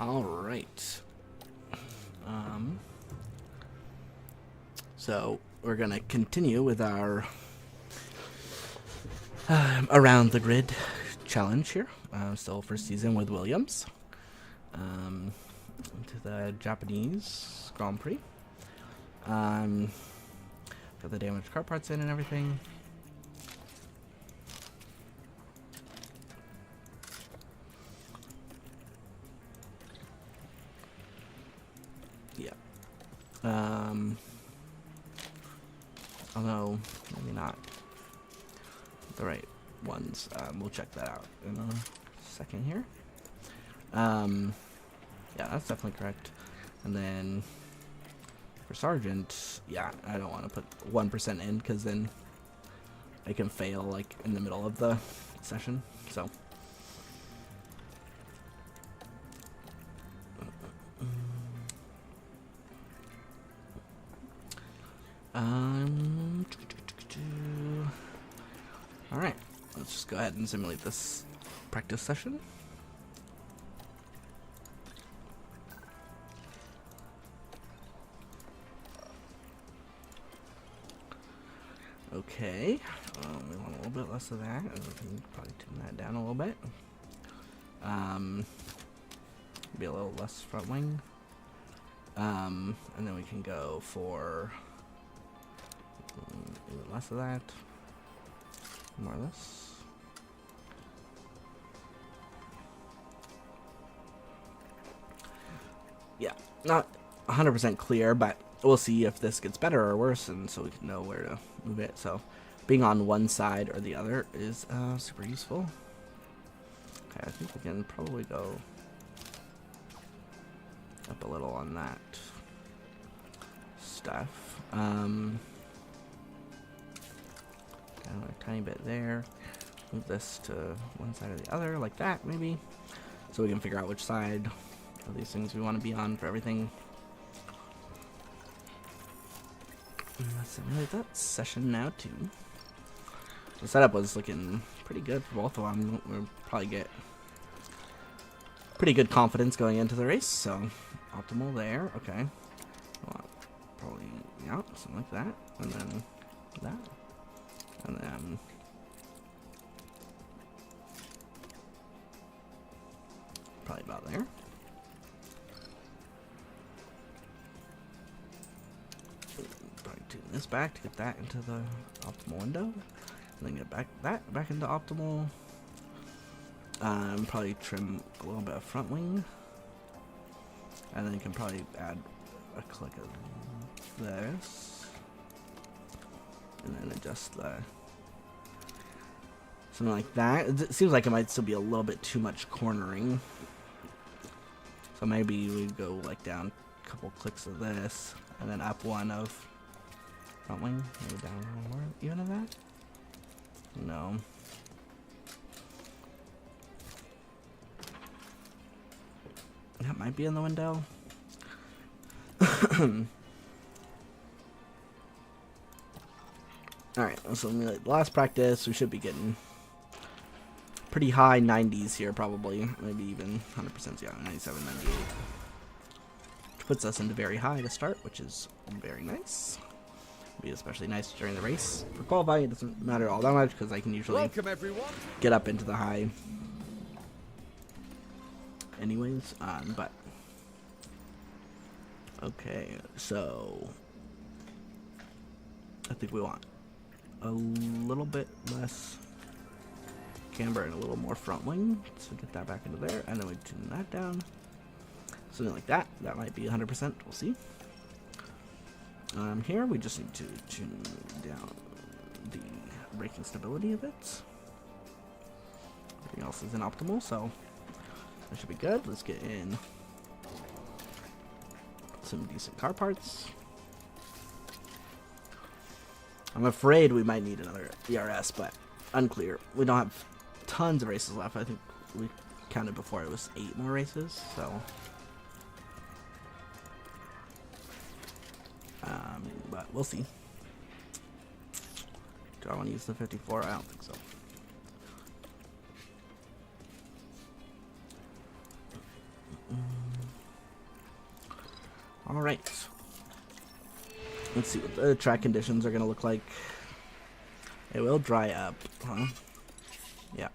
All right. So we're gonna continue with our around the grid challenge here. Still first season with Williams. To the Japanese Grand Prix. Got the damaged car parts in and everything. Yeah. Although maybe not the right ones. We'll check that out in a second here. Yeah, that's definitely correct. And then for Sergeant, yeah, I don't want to put 1% in because then I can fail like in the middle of the session. So all right, let's just go ahead and simulate this practice session. Okay, we want a little bit less of that. We can probably tune that down a little bit. Be a little less front wing. And then we can go for even less of that. More or less. Yeah, not 100% clear, but we'll see if this gets better or worse, and so we can know where to move it. So being on one side or the other is super useful. Okay, I think we can probably go up a little on that stuff. Kind of a tiny bit there. Move this to one side or the other, like that, maybe. So we can figure out which side of these things we want to be on for everything. Let's simulate that session now too. The setup was looking pretty good for both of them. We'll probably get pretty good confidence going into the race, so optimal there. Okay, well, probably yeah, something like that, and then that, and then probably about there. Probably tune this back to get that into the optimal window, and then get back into optimal. Probably trim a little bit of front wing, and then you can probably add a click of this, and then adjust the something like that. It seems like it might still be a little bit too much cornering, so maybe we go like down a couple clicks of this, and then up one of front wing, maybe down a little more even of that. No. That might be in the window. Alright, so like last practice, we should be getting pretty high 90s here, probably. Maybe even 100%, yeah, 97, 98. Which puts us into very high to start, which is very nice. Be especially nice during the race. For qualifying, it doesn't matter all that much, because I can usually get up into the high anyways, but okay, so I think we want a little bit less camber and a little more front wing, so get that back into there, and then we tune that down, something like that. That might be 100%, we'll see. Here we just need to tune down the braking stability a bit. Everything else is in optimal, so that should be good. Let's get in some decent car parts. I'm afraid we might need another ERS, but unclear. We don't have tons of races left. I think we counted before it was 8 more races, so but we'll see. Do I want to use the 54? I don't think so. All right. Let's see what the track conditions are going to look like. It will dry up, huh? Yeah.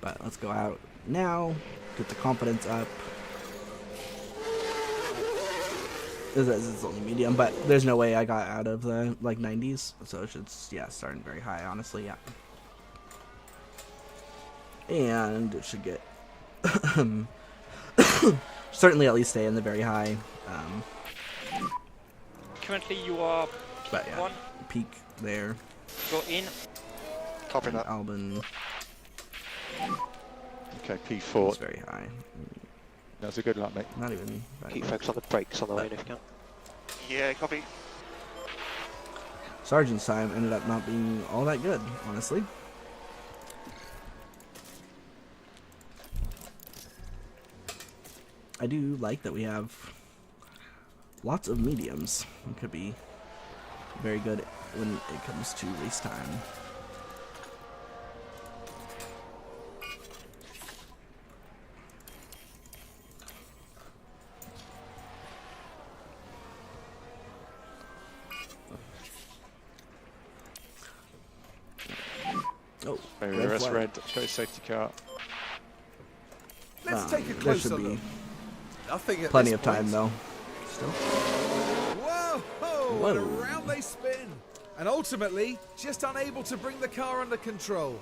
But let's go out now, get the confidence up. This is only medium, but there's no way I got out of the, like, 90s. So it should, yeah, starting very high, honestly, yeah. And it should get... certainly at least stay in the very high. Currently you are But yeah, one. peak there. Go in. Copy that. Albin Okay, P4. is very high. That's a good luck, mate. Not even... Keep focus on the brakes on the way if you can. Yeah, copy. Sergeant's time ended up not being all that good, honestly. I do like that we have lots of mediums. It could be very good when it comes to race time. Oh, Maybe red that's flag. red. Go safety car. Let's take a There closer should be look. Nothing at plenty this of time point. though. Still. Whoa! And Whoa. around they spin. And ultimately, just unable to bring the car under control.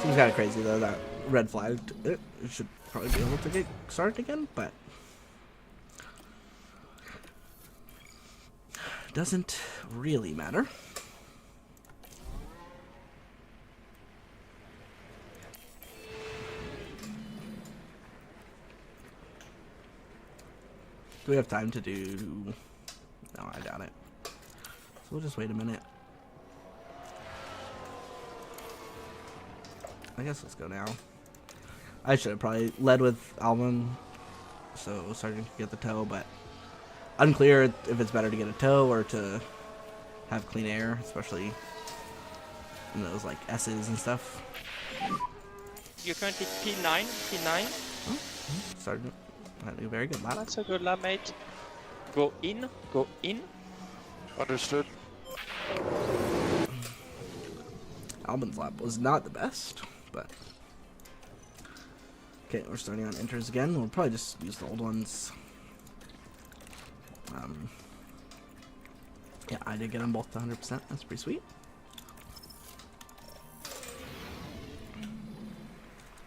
Seems kind of crazy though that red flag. It should probably be able to get started again, but doesn't really matter. Do we have time to do... No, I doubt it. So we'll just wait a minute. I guess let's go now. I should have probably led with Albin, so Sergeant could get the tow, but unclear if it's better to get a tow or to have clean air, especially in those like S's and stuff. You're currently P9. Sergeant had a very good lap. That's a good lap, mate. Go in. Go in. Understood. Albin's lap was not the best, but okay, we're starting on inters again. We'll probably just use the old ones. Yeah, I did get them both to 100%. That's pretty sweet.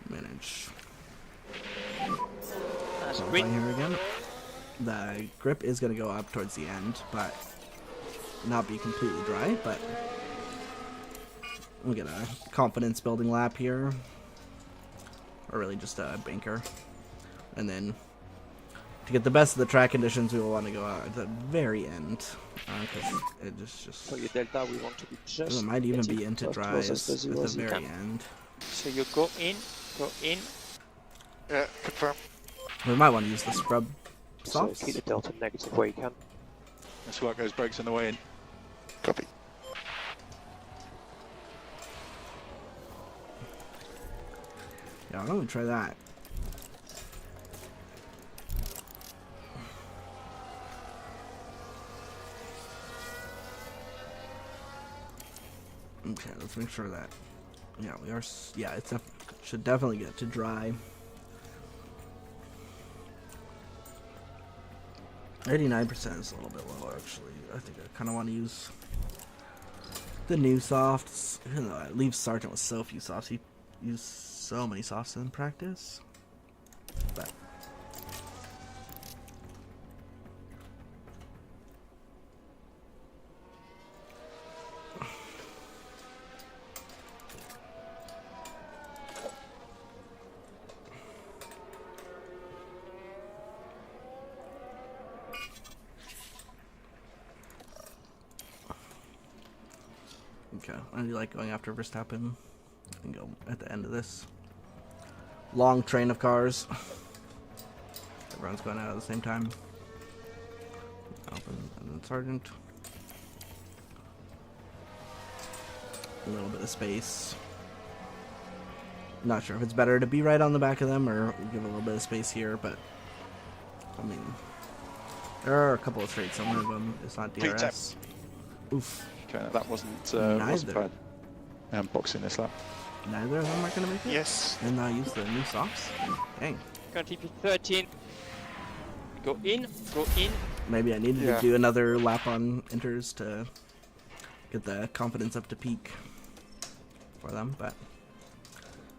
Manage. That's Fine green. here again. The grip is going to go up towards the end, but not be completely dry, but we'll get a confidence building lap here, or really just a banker, and then to get the best of the track conditions we will want to go out at the very end, because it just For your delta, we want to be just. it might even getting be into close dries as at you the as you very can. end. So you go in. Go in. Yeah, confirm. We might want to use the scrub So softs. keep the delta negative where you can. Let's work those brakes on the way in. Copy. Yeah, why don't we try that? Okay, let's make sure that. Yeah, we are. Yeah, it's should definitely get to dry. 89% is a little bit low, actually. I think I kind of want to use the new softs. Even though I leave Sergeant with so few softs, he used so many softs in practice. But okay, I do like going after Verstappen and go at the end of this long train of cars. Everyone's going out at the same time. Alvin and then Sergeant. A little bit of space. Not sure if it's better to be right on the back of them or give a little bit of space here, but I mean, There are a couple of straights. One of them is not P10. DRS. Oof. Okay, that wasn't Neither. bad. Boxing this lap. Neither of them are going to make it? Yes. And use the new softs? Dang. Continue 13. Go in, go in. Maybe I needed Yeah. to do another lap on inters to get the confidence up to peak for them, but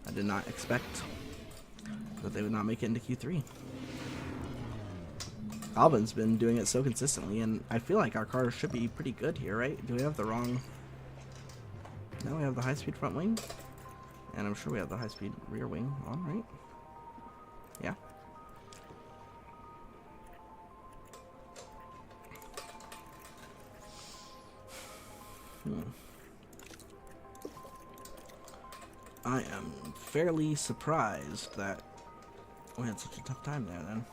I did not expect that they would not make it into Q3. Albon's been doing it so consistently, and I feel like our car should be pretty good here, right? Do we have the wrong... No, we have the high-speed front wing, and I'm sure we have the high-speed rear wing on, right? Yeah. I am fairly surprised that we had such a tough time there then.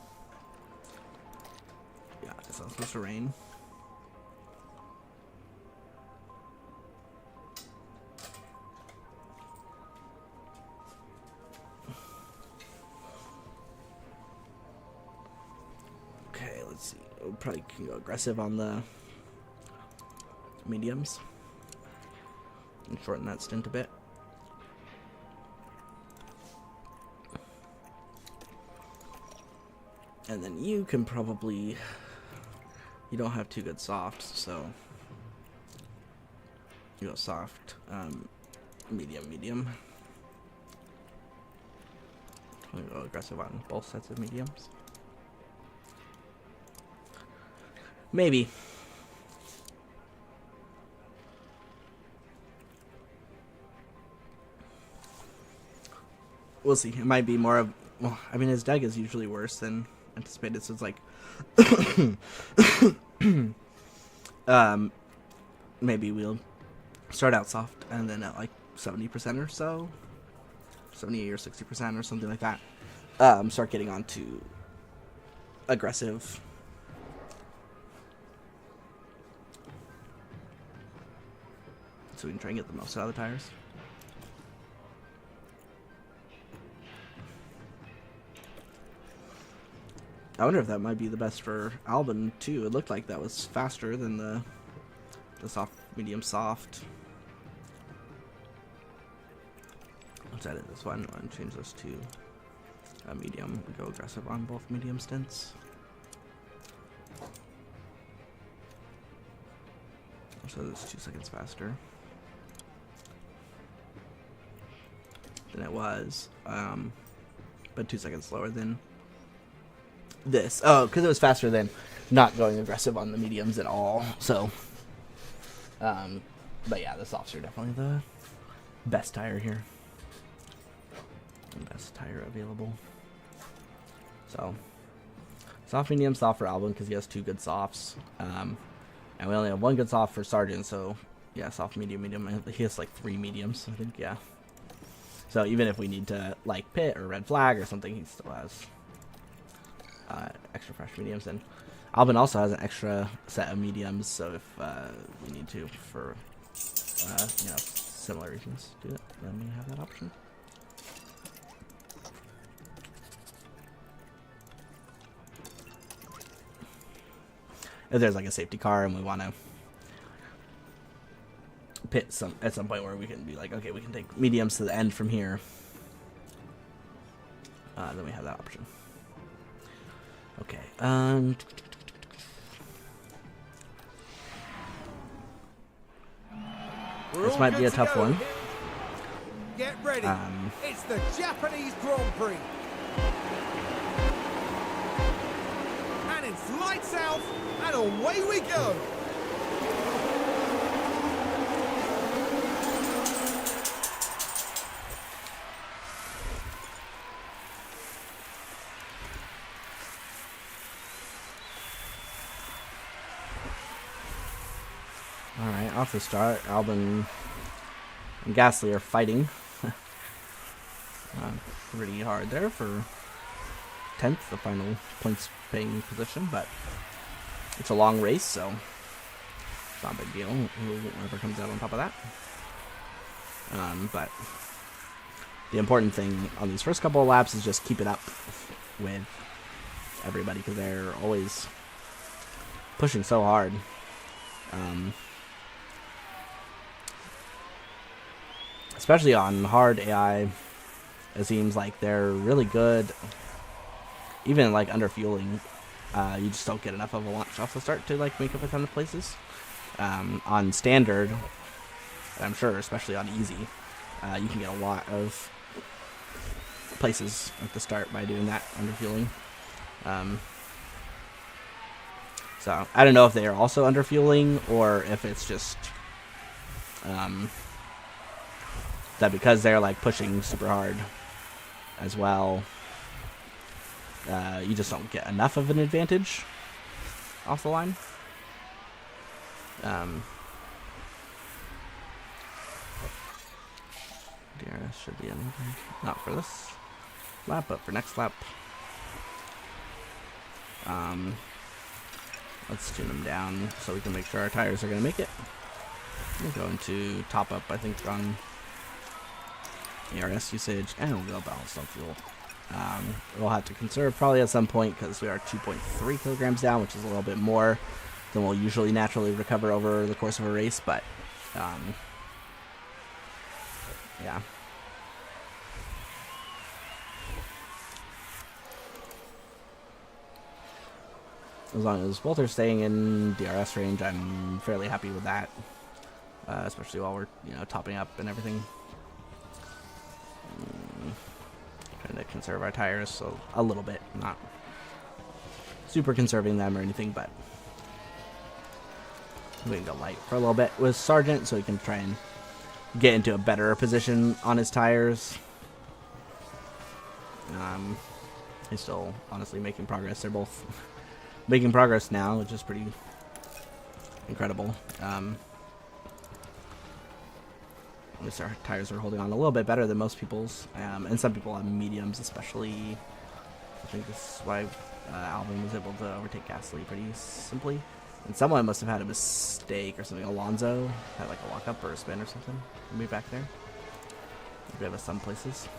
Yeah, it's not supposed to rain. Okay, let's see. We'll probably can go aggressive on the mediums and shorten that stint a bit. And then you can probably... You don't have two good softs, so... You go soft, medium, medium. I'm gonna go aggressive on both sets of mediums. Maybe. We'll see. It might be more of... Well, I mean, his deck is usually worse than anticipated, so it's like... maybe we'll start out soft, and then at like 70% or so, 70 or 60% or something like that, start getting on to aggressive. So we can try and get the most out of the tires. I wonder if that might be the best for Albon too. It looked like that was faster than the soft, medium, soft. Let's edit this one and change this to a medium. We go aggressive on both medium stints. So it's 2 seconds faster than it was, but 2 seconds slower than this. Oh, because it was faster than not going aggressive on the mediums at all. So, but yeah, the softs are definitely the best tire here. The best tire available. So, soft, medium, soft for Albon because he has 2 good softs. And we only have 1 good soft for Sargent, so yeah, soft, medium, medium. He has like 3 mediums, I think, yeah. So even if we need to like pit or red flag or something, he still has extra fresh mediums. And Albon also has an extra set of mediums, so if we need to for you know, similar reasons do it, then we have that option. If there's like a safety car and we want to pit at some point where we can be like, okay, we can take mediums to the end from here, then we have that option. Okay, this might be a tough one. Get ready. It's the Japanese Grand Prix. And it's lights out, and away we go. Alright, off the start, Albon and Gasly are fighting pretty hard there for 10th, the final points paying position, but it's a long race, so it's not a big deal whoever comes out on top of that. But the important thing on these first couple of laps is just keep it up with everybody, because they're always pushing so hard. Especially on hard AI, it seems like they're really good. Even like under fueling, you just don't get enough of a launch off the start to like make up a ton of places. On standard, I'm sure, especially on easy, you can get a lot of places at the start by doing that under fueling. So I don't know if they are also under fueling or if it's just that because they're like pushing super hard as well, you just don't get enough of an advantage off the line. DRS should be anything. Not for this lap, but for next lap. Let's tune them down so we can make sure our tires are going to make it. We're going to top up, I think, on ARS usage, and we'll go balanced on fuel. We'll have to conserve probably at some point because we are 2.3 kilograms down, which is a little bit more than we'll usually naturally recover over the course of a race, but yeah. As long as both are staying in DRS range, I'm fairly happy with that, especially while we're topping up and everything. Trying to conserve our tires so a little bit, not super conserving them or anything, but we can go light for a little bit with Sargent so he can try and get into a better position on his tires. He's still honestly making progress. They're both making progress now, which is pretty incredible. At least our tires are holding on a little bit better than most people's, and some people have mediums, especially. I think this is why Albon was able to overtake Gasly pretty simply. And someone must have had a mistake or something. Alonso had like a walk up or a spin or something. Maybe back there. We have some places.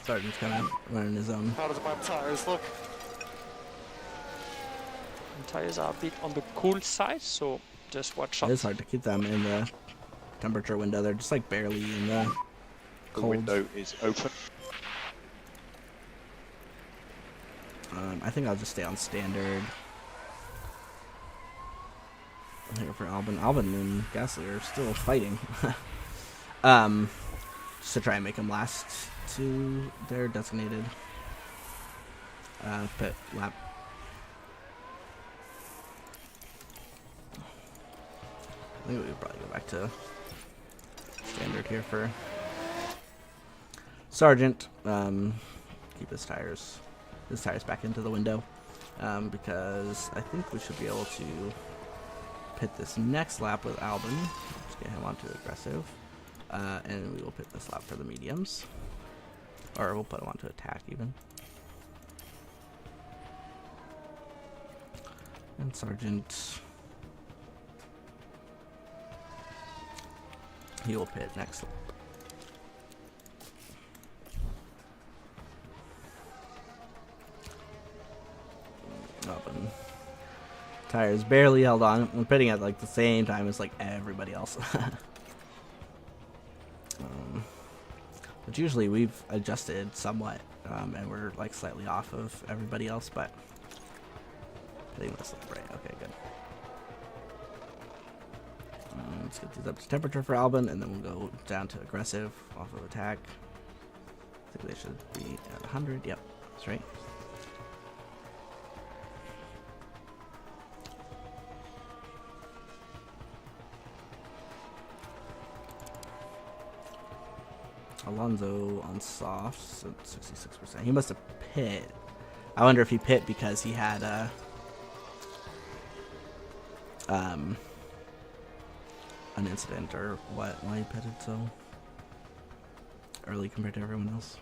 Sargent's kind of running his own. How does my tires look? The tires are a bit on the cool side, so just watch out. It is hard to keep them in the temperature window. They're just like barely in the The cold. window is open. I think I'll just stay on standard. Here for Albon. Albon and Gasly are still fighting. Just to try and make them last to their designated pit lap. I think we would probably go back to standard here for Sargent. Keep his tires back into the window, because I think we should be able to pit this next lap with Albon. Let's get him onto aggressive, and we will pit this lap for the mediums, or we'll put him onto attack even. And Sargent, he will pit next lap. Albon. Tires barely held on. I'm pitting at like the same time as like everybody else. But usually we've adjusted somewhat, and we're like slightly off of everybody else, but pitting this lap right. Okay, good. Let's get these up to temperature for Albon, and then we'll go down to aggressive off of attack. I think they should be at 100. Yep, that's right. Alonso on softs at 66%. He must have pit. I wonder if he pit because he had an incident or what? Why he pitted so early compared to everyone else.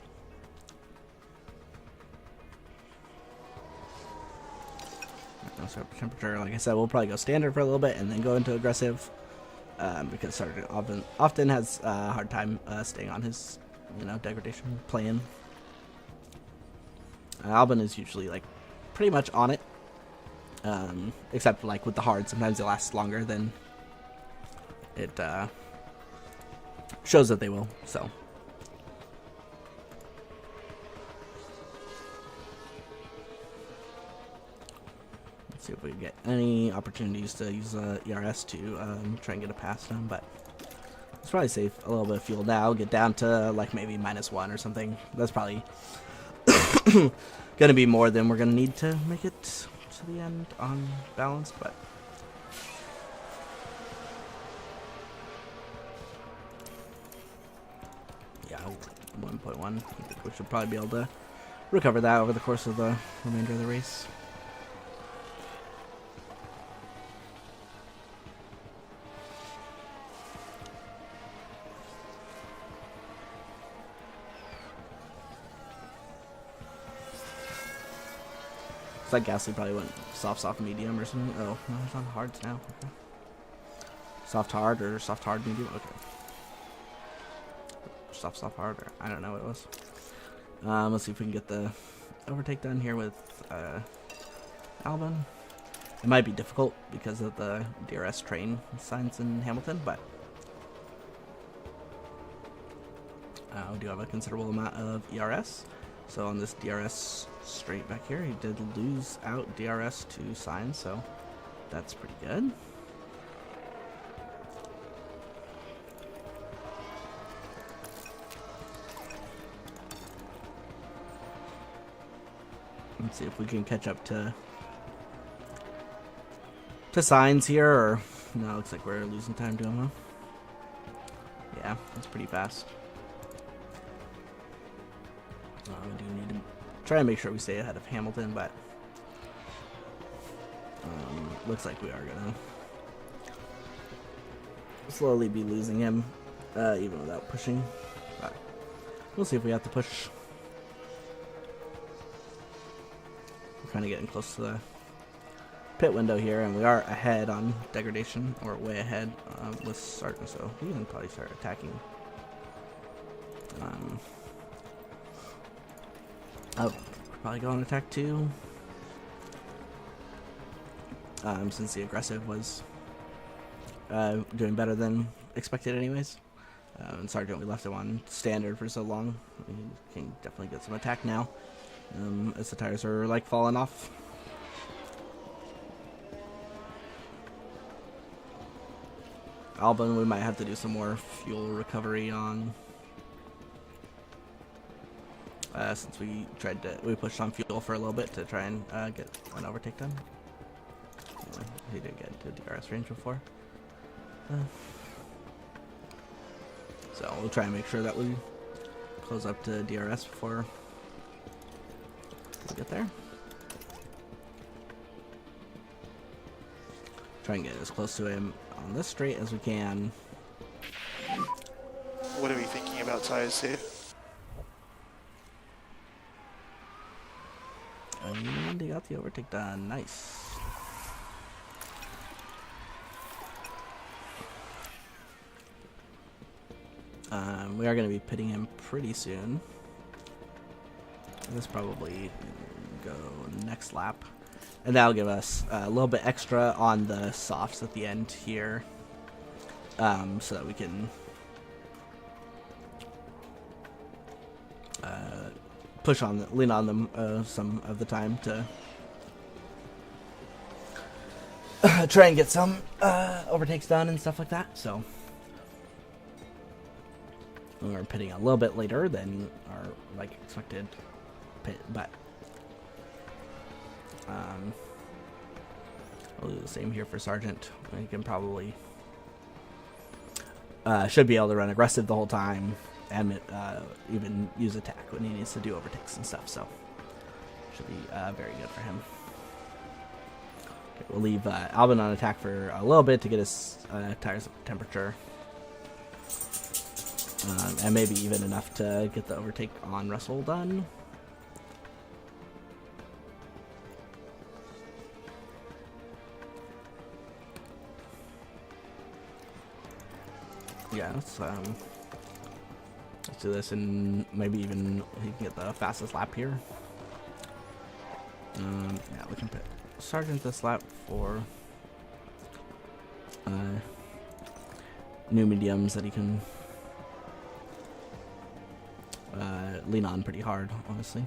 So temperature, like I said, we'll probably go standard for a little bit and then go into aggressive. Because Sargent often has a hard time staying on his, degradation plan. Albon is usually like pretty much on it, except like with the hard. Sometimes it lasts longer than it shows that they will. So. See if we can get any opportunities to use ERS to try and get a pass done, but it's probably save a little bit of fuel now, get down to like maybe -1 or something. That's probably gonna be more than we're gonna need to make it to the end on balance, but yeah, 1.1. I think we should probably be able to recover that over the course of the remainder of the race. Like Gasly probably went soft, medium or something. Oh, no, it's on hards now. Okay. Soft, hard, or soft, hard, medium. Okay. Soft, hard, or I don't know what it was. Let's see if we can get the overtake done here with Albon. It might be difficult because of the DRS train signs in Hamilton, but we do have a considerable amount of ERS. So on this DRS straight back here, he did lose out DRS to sign, so that's pretty good. Let's see if we can catch up to signs here, or no, looks like we're losing time to him, huh? Yeah, that's pretty fast. We do need to try and make sure we stay ahead of Hamilton, but looks like we are gonna slowly be losing him, even without pushing. But we'll see if we have to push. We're kind of getting close to the pit window here, and we are ahead on degradation, or way ahead with Sargent, so we can probably start attacking. Oh, probably go on attack 2. Since the aggressive was doing better than expected anyways. And Sargent, we left him on standard for so long. We can definitely get some attack now. As the tires are like falling off. Albon, we might have to do some more fuel recovery on. Since we pushed on fuel for a little bit to try and get an overtake done. He didn't get into DRS range before. So we'll try and make sure that we close up to DRS before we get there. Try and get as close to him on this straight as we can. What are we thinking about tires here? And they got the overtake done. Nice. We are going to be pitting him pretty soon. This probably go next lap. And that'll give us a little bit extra on the softs at the end here. So that we can lean on them some of the time to try and get some overtakes done and stuff like that. So we're pitting a little bit later than our expected pit, but we'll do the same here for Sargent. We can probably should be able to run aggressive the whole time and even use attack when he needs to do overtakes and stuff, so should be very good for him. Okay, we'll leave Albon on attack for a little bit to get his tires temperature, and maybe even enough to get the overtake on Russell done. Yeah, let's do this, and maybe even he can get the fastest lap here. Yeah, we can put Sergeant this lap for new mediums that he can lean on pretty hard, honestly.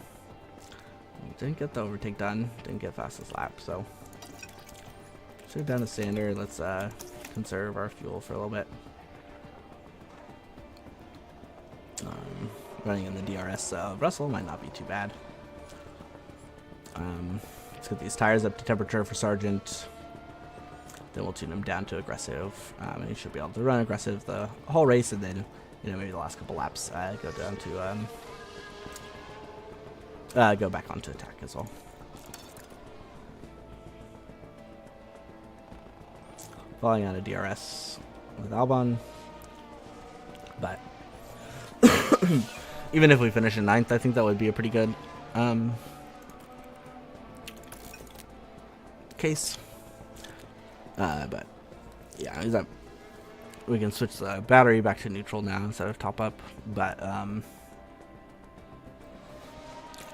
Didn't get the overtake done, didn't get fastest lap, so should have done a standard. Let's conserve our fuel for a little bit. Running in the DRS Russell might not be too bad. Let's get these tires up to temperature for Sargent. Then we'll tune him down to aggressive, and he should be able to run aggressive the whole race, and then, you know, maybe the last couple laps go down to go back onto attack as well. Falling out of DRS with Albon, but even if we finish in 9th, I think that would be a pretty good case. But yeah, he's up. We can switch the battery back to neutral now instead of top up. But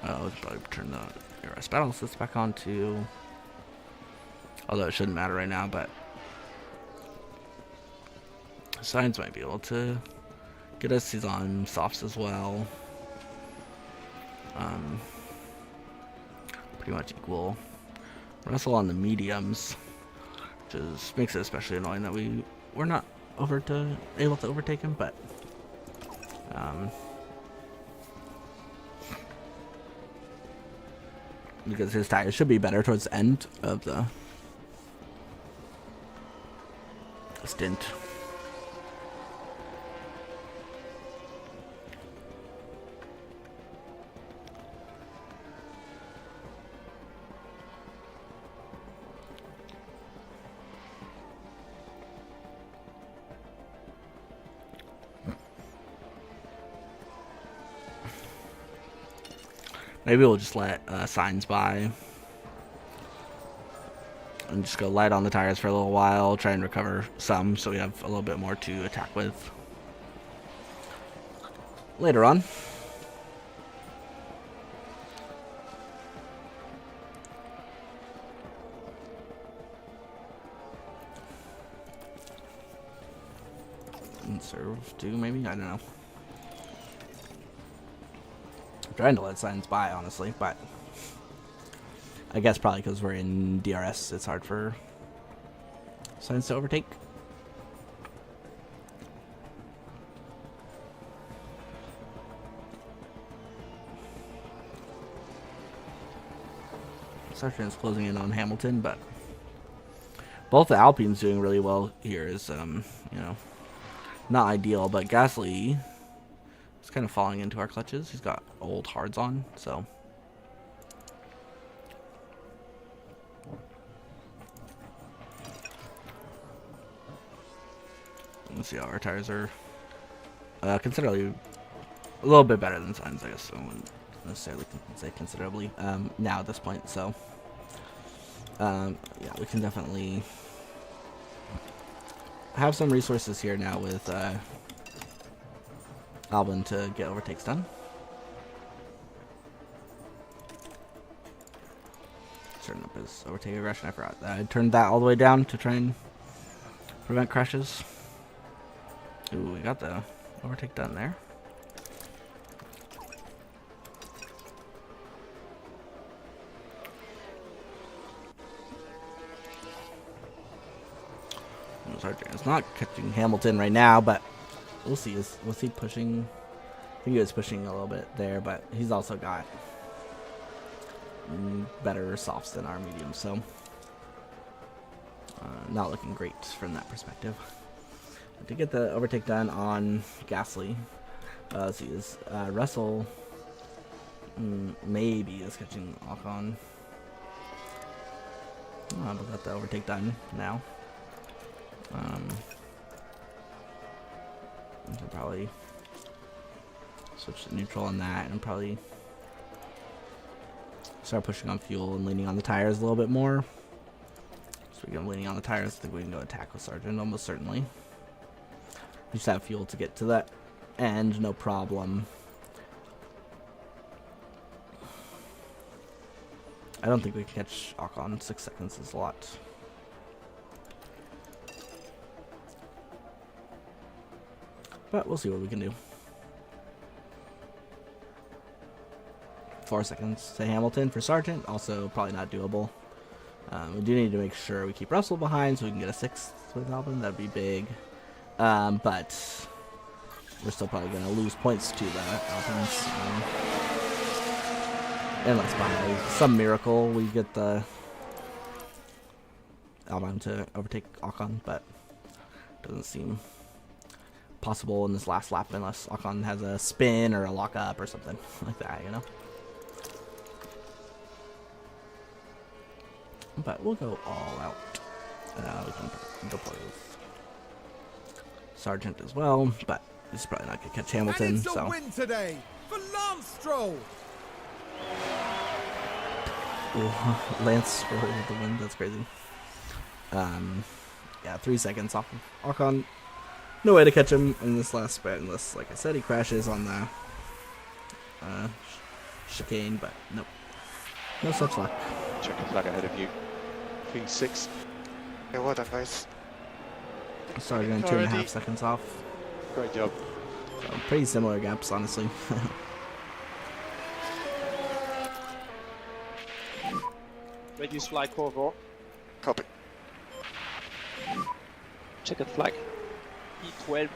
let's probably turn the DRS battle assist back on to. Although it shouldn't matter right now, but Sainz might be able to get us. He's on softs as well. Pretty much equal. Russell on the mediums, which makes it especially annoying that we're not able to overtake him, but because his tires should be better towards the end of the stint. Maybe we'll just let Sainz by and just go light on the tires for a little while, try and recover some so we have a little bit more to attack with later on. Serve 2 maybe? I don't know. I'm trying to let Sainz by, honestly, but I guess probably because we're in DRS, it's hard for Sainz to overtake. Sargent's closing in on Hamilton, but both the Alpines doing really well here is, you know, not ideal, but Gasly is kind of falling into our clutches. He's got old hards on, so let's see how our tires are. Considerably a little bit better than Sainz, I guess. I wouldn't necessarily say considerably now at this point, so yeah, we can definitely have some resources here now with Albon to get overtakes done. Turn up his overtake aggression. I forgot that I turned that all the way down to try and prevent crashes. Ooh, we got the overtake done there. It's not catching Hamilton right now, but we'll see. Was he pushing? I think he was pushing a little bit there, but he's also got better softs than our mediums, so not looking great from that perspective. To get the overtake done on Gasly, let's see, is Russell maybe is catching Ocon. Oh, we got the overtake done now. We can probably switch to neutral on that and probably start pushing on fuel and leaning on the tires a little bit more. So we can leaning on the tires. I think we can go attack with Sargent almost certainly. We just have fuel to get to that end, no problem. I don't think we can catch Ocon. 6 seconds is a lot. But we'll see what we can do. 4 seconds to Hamilton for Sargent. Also probably not doable. We do need to make sure we keep Russell behind so we can get a 6th with Albon. That'd be big. But we're still probably going to lose points to the Alpines. Unless by some miracle we get the Albon to overtake Ocon, but doesn't seem possible in this last lap unless Ocon has a spin or a lock up or something like that, you know? But we'll go all out. We can go play with Sargent as well, but he's probably not going to catch Hamilton. And it's a so win today for Lance Stroll. Ooh, Lance Stroll with the win. That's crazy. Yeah, 3 seconds off of Ocon. No way to catch him in this last spread unless, like I said, he crashes on the chicane, but nope. No such luck. Checking flag ahead of you. P6. Yeah, well done, guys. Sargent 2.5 seconds off. Great job. So pretty similar gaps, honestly. Reduce flag for Copy. checkered flag. P12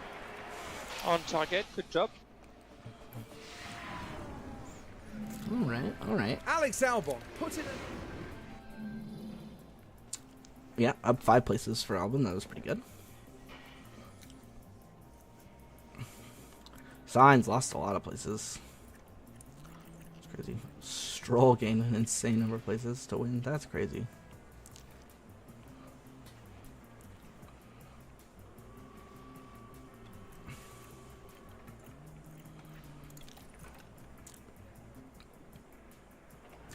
on target. Good job. All right. Alex Albon put in Yeah, up 5 places for Albon. That was pretty good. Sainz lost a lot of places. It's crazy. Stroll gained an insane number of places to win. That's crazy.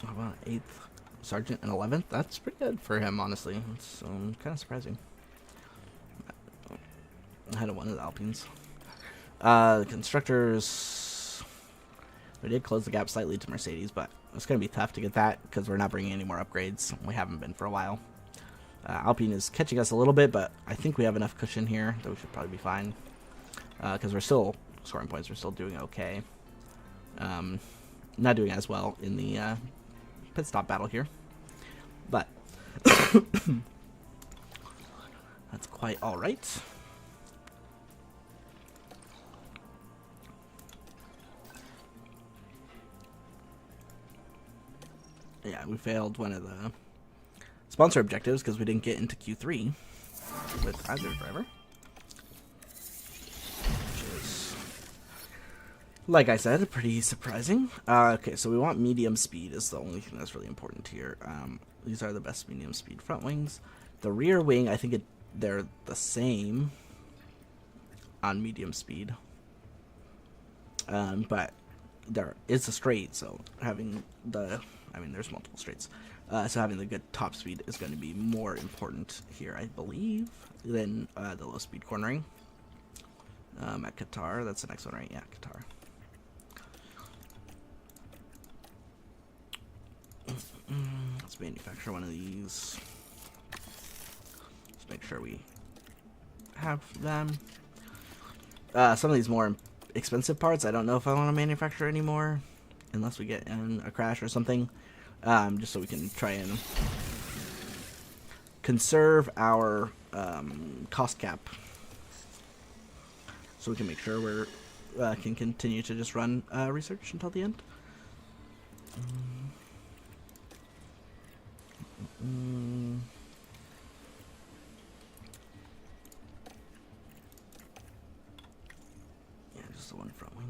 How about 8th? Sargent and 11th? That's pretty good for him, honestly. It's kind of surprising. Ahead of one of the Alpines. The constructors, we did close the gap slightly to Mercedes, but it's going to be tough to get that because we're not bringing any more upgrades. We haven't been for a while. Alpine is catching us a little bit, but I think we have enough cushion here that we should probably be fine because we're still scoring points. We're still doing okay. Not doing as well in the pit stop battle here, but that's quite all right. Yeah, we failed one of the sponsor objectives because we didn't get into Q3 with either driver. Which is, like I said, pretty surprising. Okay, so we want medium speed is the only thing that's really important here. These are the best medium speed front wings. The rear wing, I think they're the same on medium speed. But there is a straight, so having there's multiple straights. So having the good top speed is going to be more important here, I believe, than the low speed cornering. At Qatar, that's the next one, right? Yeah, Qatar. Let's manufacture one of these. Let's make sure we have them. Some of these more expensive parts, I don't know if I want to manufacture anymore unless we get in a crash or something. Just so we can try and conserve our cost cap, so we can make sure we're can continue to just run research until the end. Yeah, just the one front wing.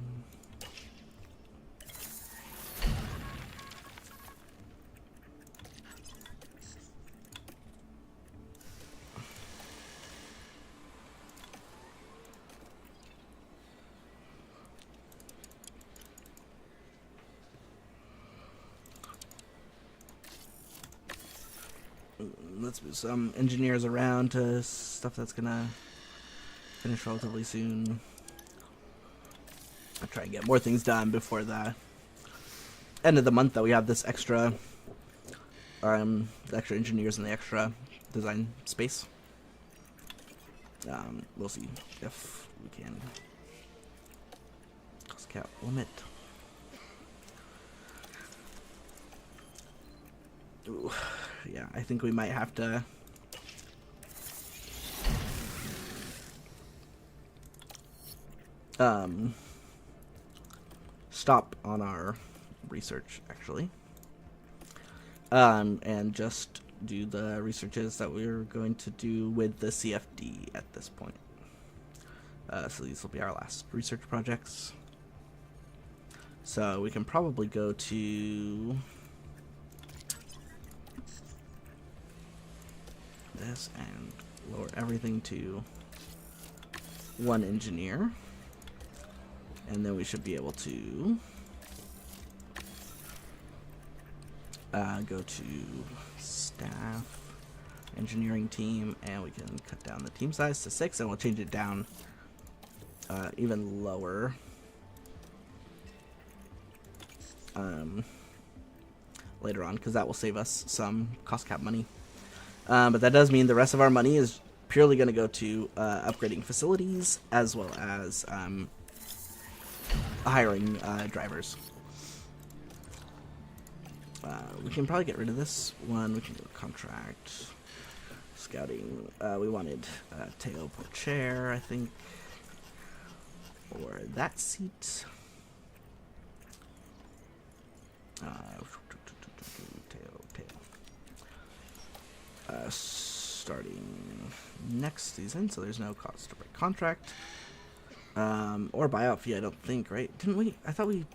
Let's move some engineers around to stuff that's gonna finish relatively soon. I'll try and get more things done before the end of the month that we have this extra the extra engineers and the extra design space. We'll see if we can. Cost cap limit. Ooh, yeah, I think we might have to. Stop on our research actually, and just do the researches that we're going to do with the CFD at this point. So these will be our last research projects. So we can probably go to this and lower everything to 1 engineer. And then we should be able to go to staff, engineering team, and we can cut down the team size to 6, and we'll change it down even lower. Later on, because that will save us some cost cap money. But that does mean the rest of our money is purely going to go to upgrading facilities as well as hiring drivers. We can probably get rid of this one. We can do a contract. Scouting. We wanted Teo Pocher, I think, for that seat. Starting next season, so there's no cost to break contract. Or buyout fee, I don't think, right? Didn't we? I thought we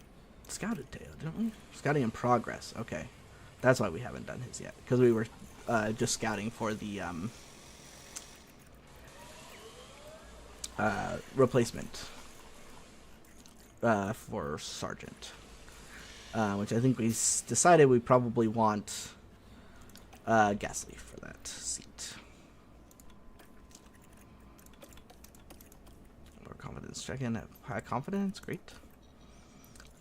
scouted Teo, didn't we? Scouting in progress. Okay. That's why we haven't done his yet. Because we were just scouting for the replacement for Sergeant. Which I think we decided we probably want Gasly for that seat. More confidence check-in at high confidence, great.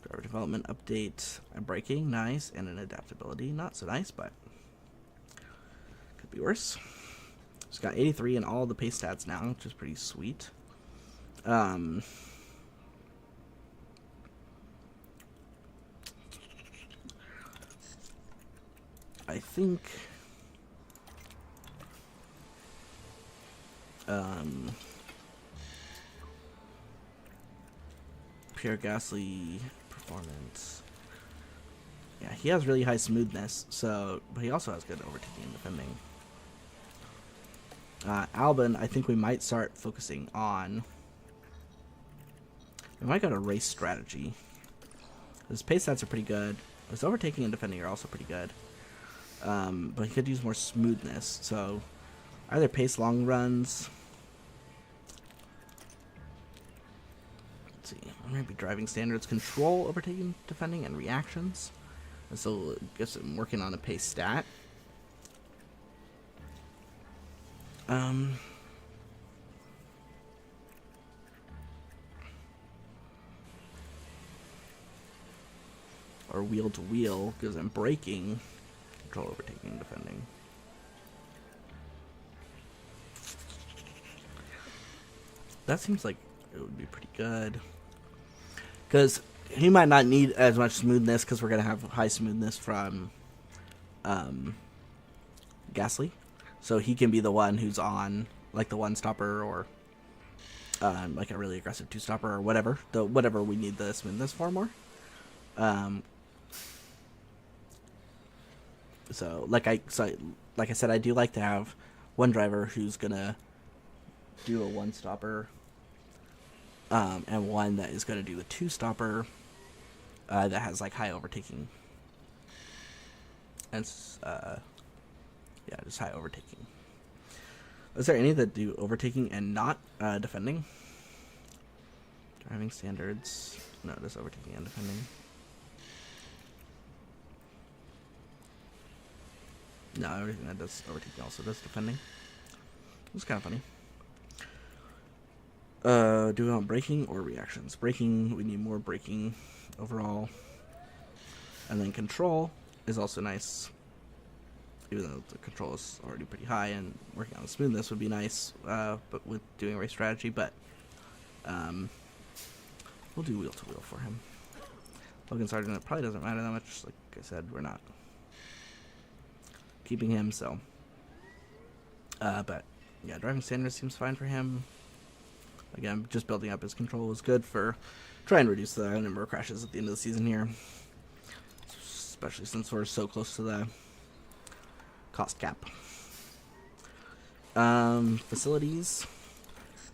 Driver development update, a braking, nice, and an adaptability, not so nice, but could be worse. It's got 83 in all the pace stats now, which is pretty sweet. I think Pierre Gasly performance. Yeah, he has really high smoothness, so but he also has good overtaking and defending. Albon, I think we might start focusing on. We might go to race strategy. His pace stats are pretty good. His overtaking and defending are also pretty good. But he could use more smoothness, so either pace long runs. Let's see, maybe driving standards, control, overtaking, defending, and reactions. And so I guess I'm working on a pace stat. Or wheel to wheel, because I'm braking. Control, overtaking, and defending. That seems like it would be pretty good. Because he might not need as much smoothness, because we're going to have high smoothness from Gasly. So he can be the one who's on, like, the one-stopper or like a really aggressive two-stopper or whatever. Whatever we need the smoothness for more. So like I said, I do like to have one driver who's gonna do a one stopper, and one that is gonna do a two stopper, that has like high overtaking, and yeah, just high overtaking. Is there any that do overtaking and not defending? Driving standards, no, just overtaking and defending. No, everything that does overtaking also does defending. It's kind of funny. Do we want braking or reactions? Braking, we need more braking overall. And then control is also nice. even though the control is already pretty high, and working on the smoothness would be nice, but with doing race strategy, but we'll do wheel to wheel for him. Logan Sargent, it probably doesn't matter that much. Like I said, we're not keeping him, so. But yeah, driving standards seems fine for him. Again, just building up his control is good for trying to reduce the number of crashes at the end of the season here, especially since we're so close to the cost cap. Facilities.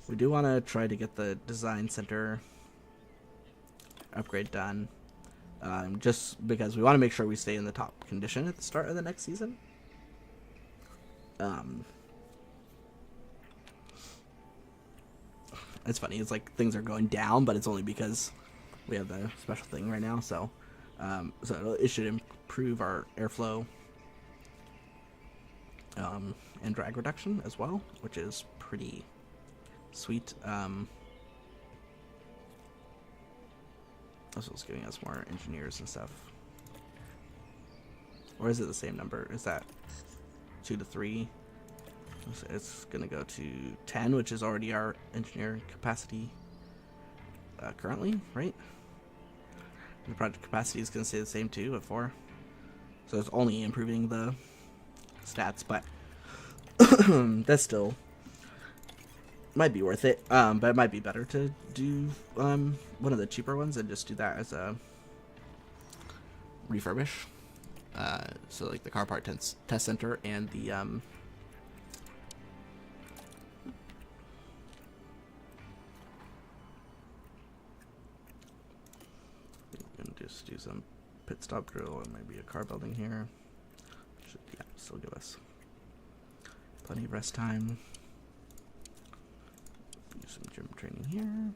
We do want to try to get the design center upgrade done, just because we want to make sure we stay in the top condition at the start of the next season. It's funny, it's like things are going down, but it's only because we have the special thing right now, so it should improve our airflow and drag reduction as well, which is pretty sweet. This was giving us more engineers and stuff. Or is it the same number? Is that 2 to 3? It's gonna go to 10, which is already our engineer capacity currently, right? The project capacity is gonna stay the same too at 4. So it's only improving the stats, but that's still might be worth it. But it might be better to do one of the cheaper ones and just do that as a refurbish. So like the car part test center and the just do some pit stop drill and maybe a car building here. Should, yeah, still give us plenty of rest time. Do some gym training here.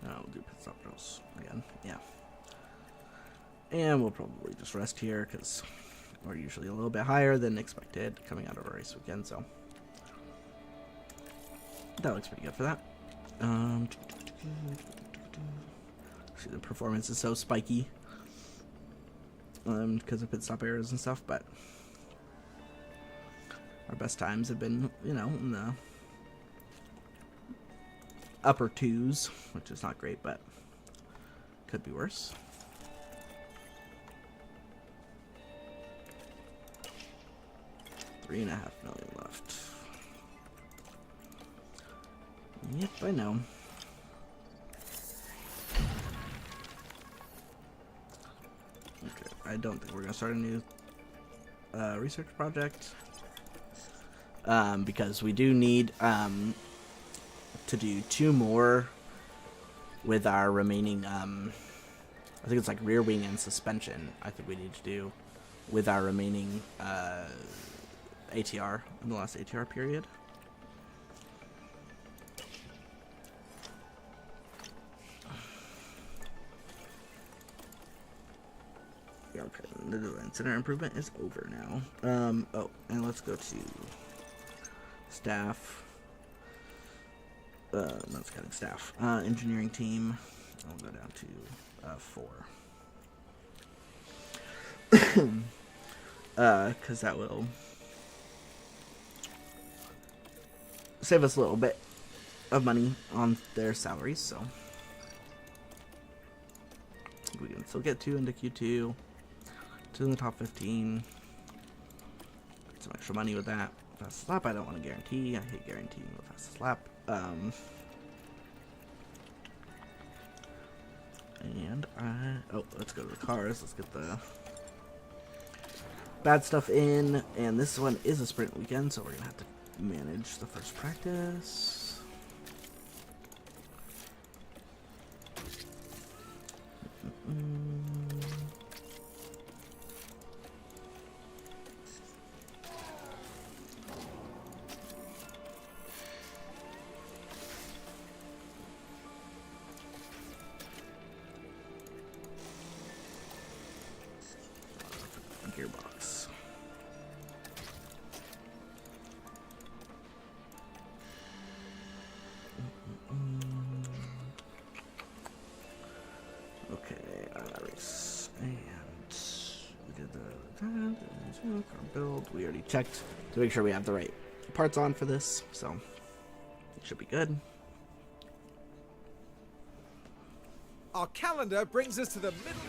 We'll do pit stop drills again, yeah. And we'll probably just rest here because we're usually a little bit higher than expected coming out of a race weekend, so that looks pretty good for that. See, the performance is so spiky because of pit stop errors and stuff, but our best times have been, you know, in the upper 2s, which is not great, but could be worse. $3.5 million left. Yep, I know. Okay, I don't think we're gonna start a new research project because we do need to do 2 more with our remaining I think it's like rear wing and suspension. I think we need to do with our remaining ATR in the last ATR period. Yeah, okay, the design center improvement is over now. Oh, and let's go to staff. Not scouting staff. Engineering team. I'll go down to 4. Because that will save us a little bit of money on their salaries, so we can still get 2 into Q2, 2 in the top 15. Get some extra money with that. Fastest lap, I don't want to guarantee. I hate guaranteeing the fastest lap. And oh, let's go to the cars. Let's get the bad stuff in. And this one is a sprint weekend, so we're gonna have to manage the first practice. And we did the car build. We already checked to make sure we have the right parts on for this, so it should be good. Our calendar brings us to the middle.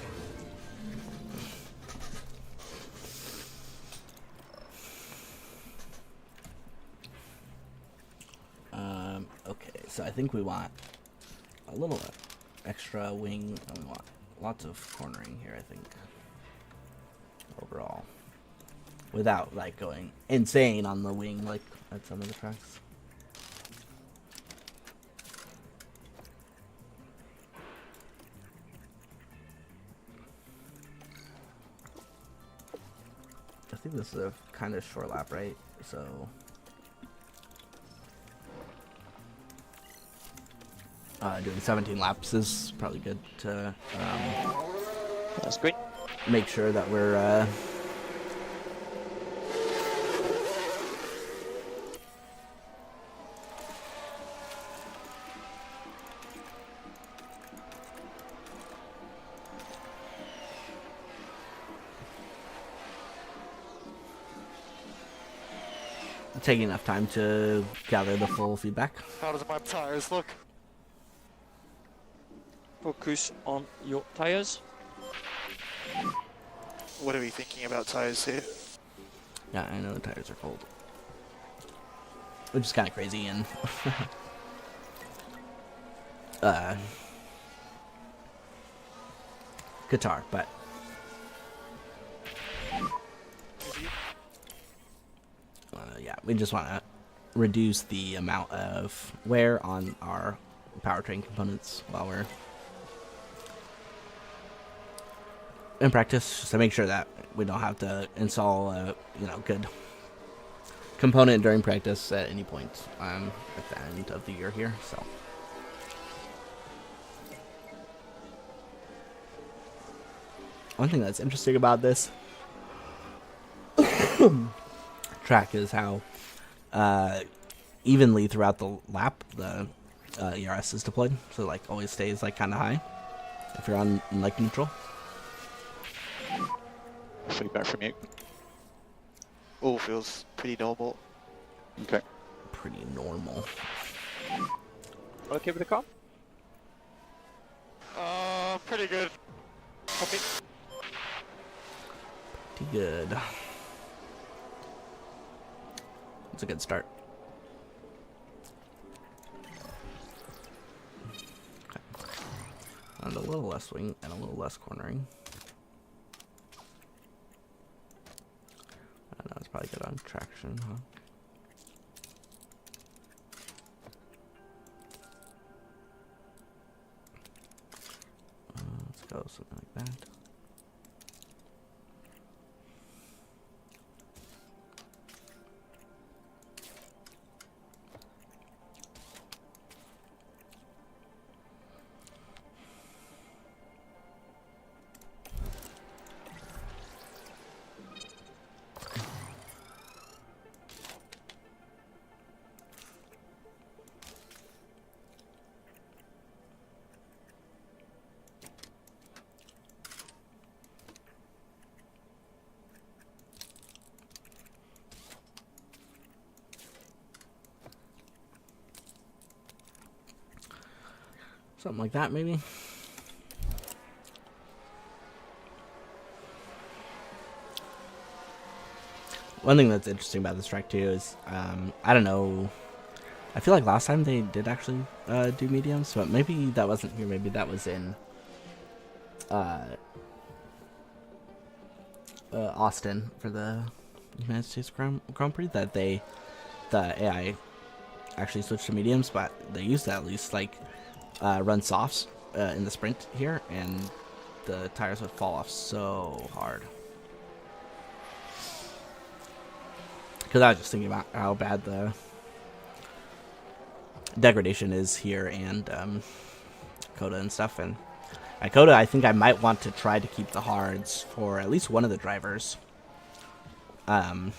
Okay, so I think we want a little extra wing, and we want lots of cornering here, I think, overall, without like going insane on the wing like at some of the tracks. I think this is a kind of short lap, right? So doing 17 laps is probably good to That's great. make sure that we're taking enough time to gather the full feedback. How does my tires look? Focus on your tires. What are we thinking about tires here? Yeah, I know the tires are cold, which is kind of crazy and Qatar, but yeah, we just want to reduce the amount of wear on our powertrain components while we're in practice, just to make sure that we don't have to install a good component during practice at any point at the end of the year here. So one thing that's interesting about this track is how evenly throughout the lap the ERS is deployed, so like always stays like kind of high if you're on like neutral. Feedback from you. All feels pretty normal. Okay. Pretty normal. Okay with the car? Pretty good. Copy. Pretty good. It's a good start. Okay. And a little less wing and a little less cornering. I know it's probably good on traction, huh? Let's go something like that. Something like that, maybe. One thing that's interesting about this track too is, I don't know, I feel like last time they did actually do mediums, but maybe that wasn't here, maybe that was in Austin for the United States Grand Prix, that the AI actually switched to mediums, but they used to at least like run softs in the sprint here, and the tires would fall off so hard. Because I was just thinking about how bad the degradation is here and Coda and stuff. And at Coda, I think I might want to try to keep the hards for at least one of the drivers. To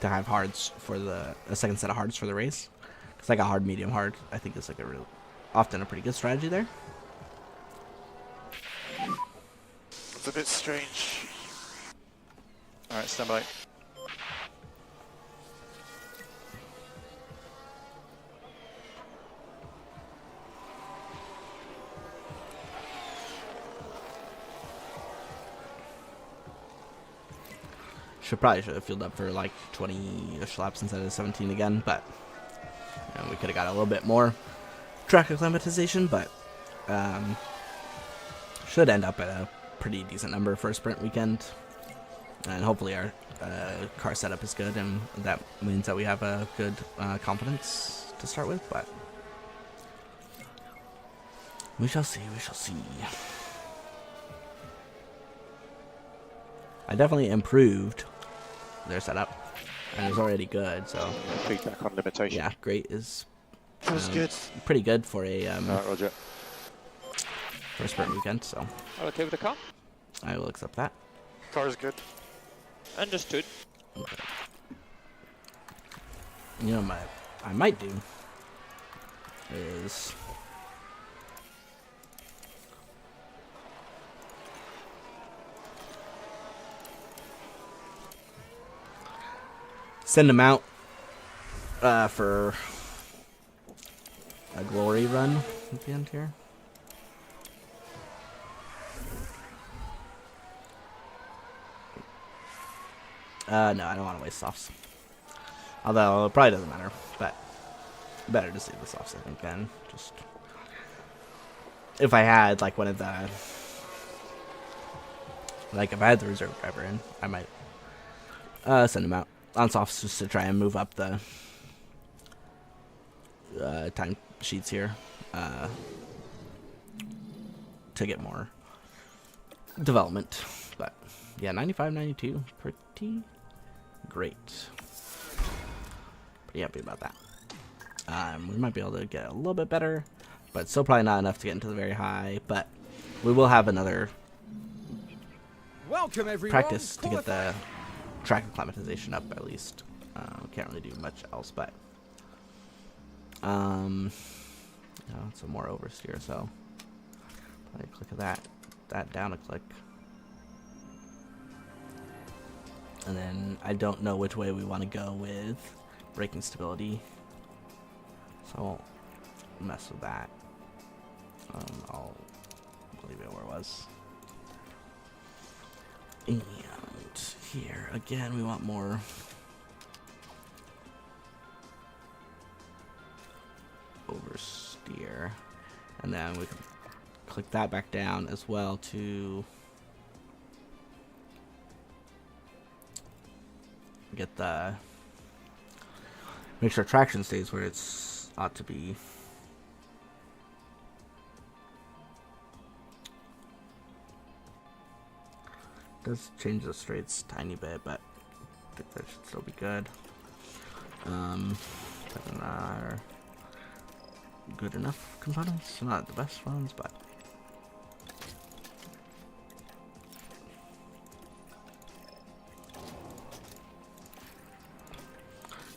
have hards for a second set of hards for the race. Because like a hard, medium, hard, I think is like often a pretty good strategy there. It's a bit strange. Alright, stand by. Should have filled up for like 20-ish laps instead of 17 again, but you know, we could have got a little bit more track acclimatization, but should end up at a pretty decent number for a sprint weekend. And hopefully our car setup is good, and that means that we have a good confidence to start with, but we shall see, we shall see. I definitely improved their setup, and it was already good, so Feedback on limitation. yeah, great is That was good. pretty good for a Alright, Roger. for a sprint weekend, so All okay with the car? I will accept that. Car's good. Understood. Okay. You know, I might do is send them out for a glory run at the end here. No, I don't want to waste softs. Although it probably doesn't matter, but better to save the softs, I think, then. Just if I had like one of the if I had the reserve driver in, I might send him out on softs just to try and move up the time sheets here to get more development. But yeah, 95, 92, pretty great. Pretty happy about that. We might be able to get a little bit better, but still probably not enough to get into the very high. But we will have another Welcome everyone. practice to get the track acclimatization up at least. Can't really do much else, but some more oversteer. So probably click of that down a click. And then I don't know which way we want to go with braking stability, so I won't mess with that. I'll leave it where it was. And here, again, we want more oversteer. And then we can click that back down as well to get the make sure traction stays where it's ought to be. Does change the straights a tiny bit, but I think that should still be good. Are good enough components, not the best ones, but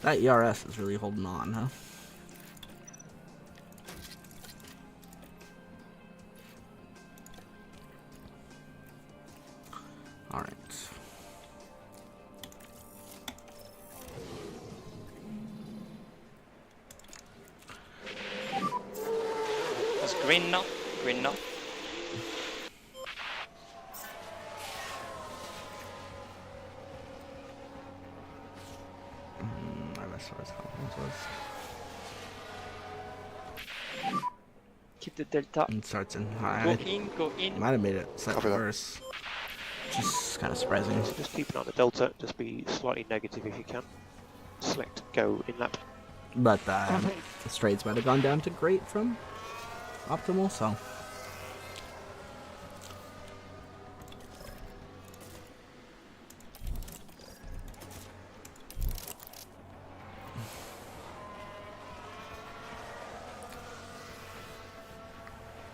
that ERS is really holding on, huh? Alright. It's green now. Green now. I missed what his confidence was. Keep the delta. And starts in Go high. in, go in. Might have made it slightly Copy that. worse. Just kind of surprising. So just keep an eye on the delta, just be slightly negative if you can. Select go in lap. But the straights might have gone down to great from optimal, so.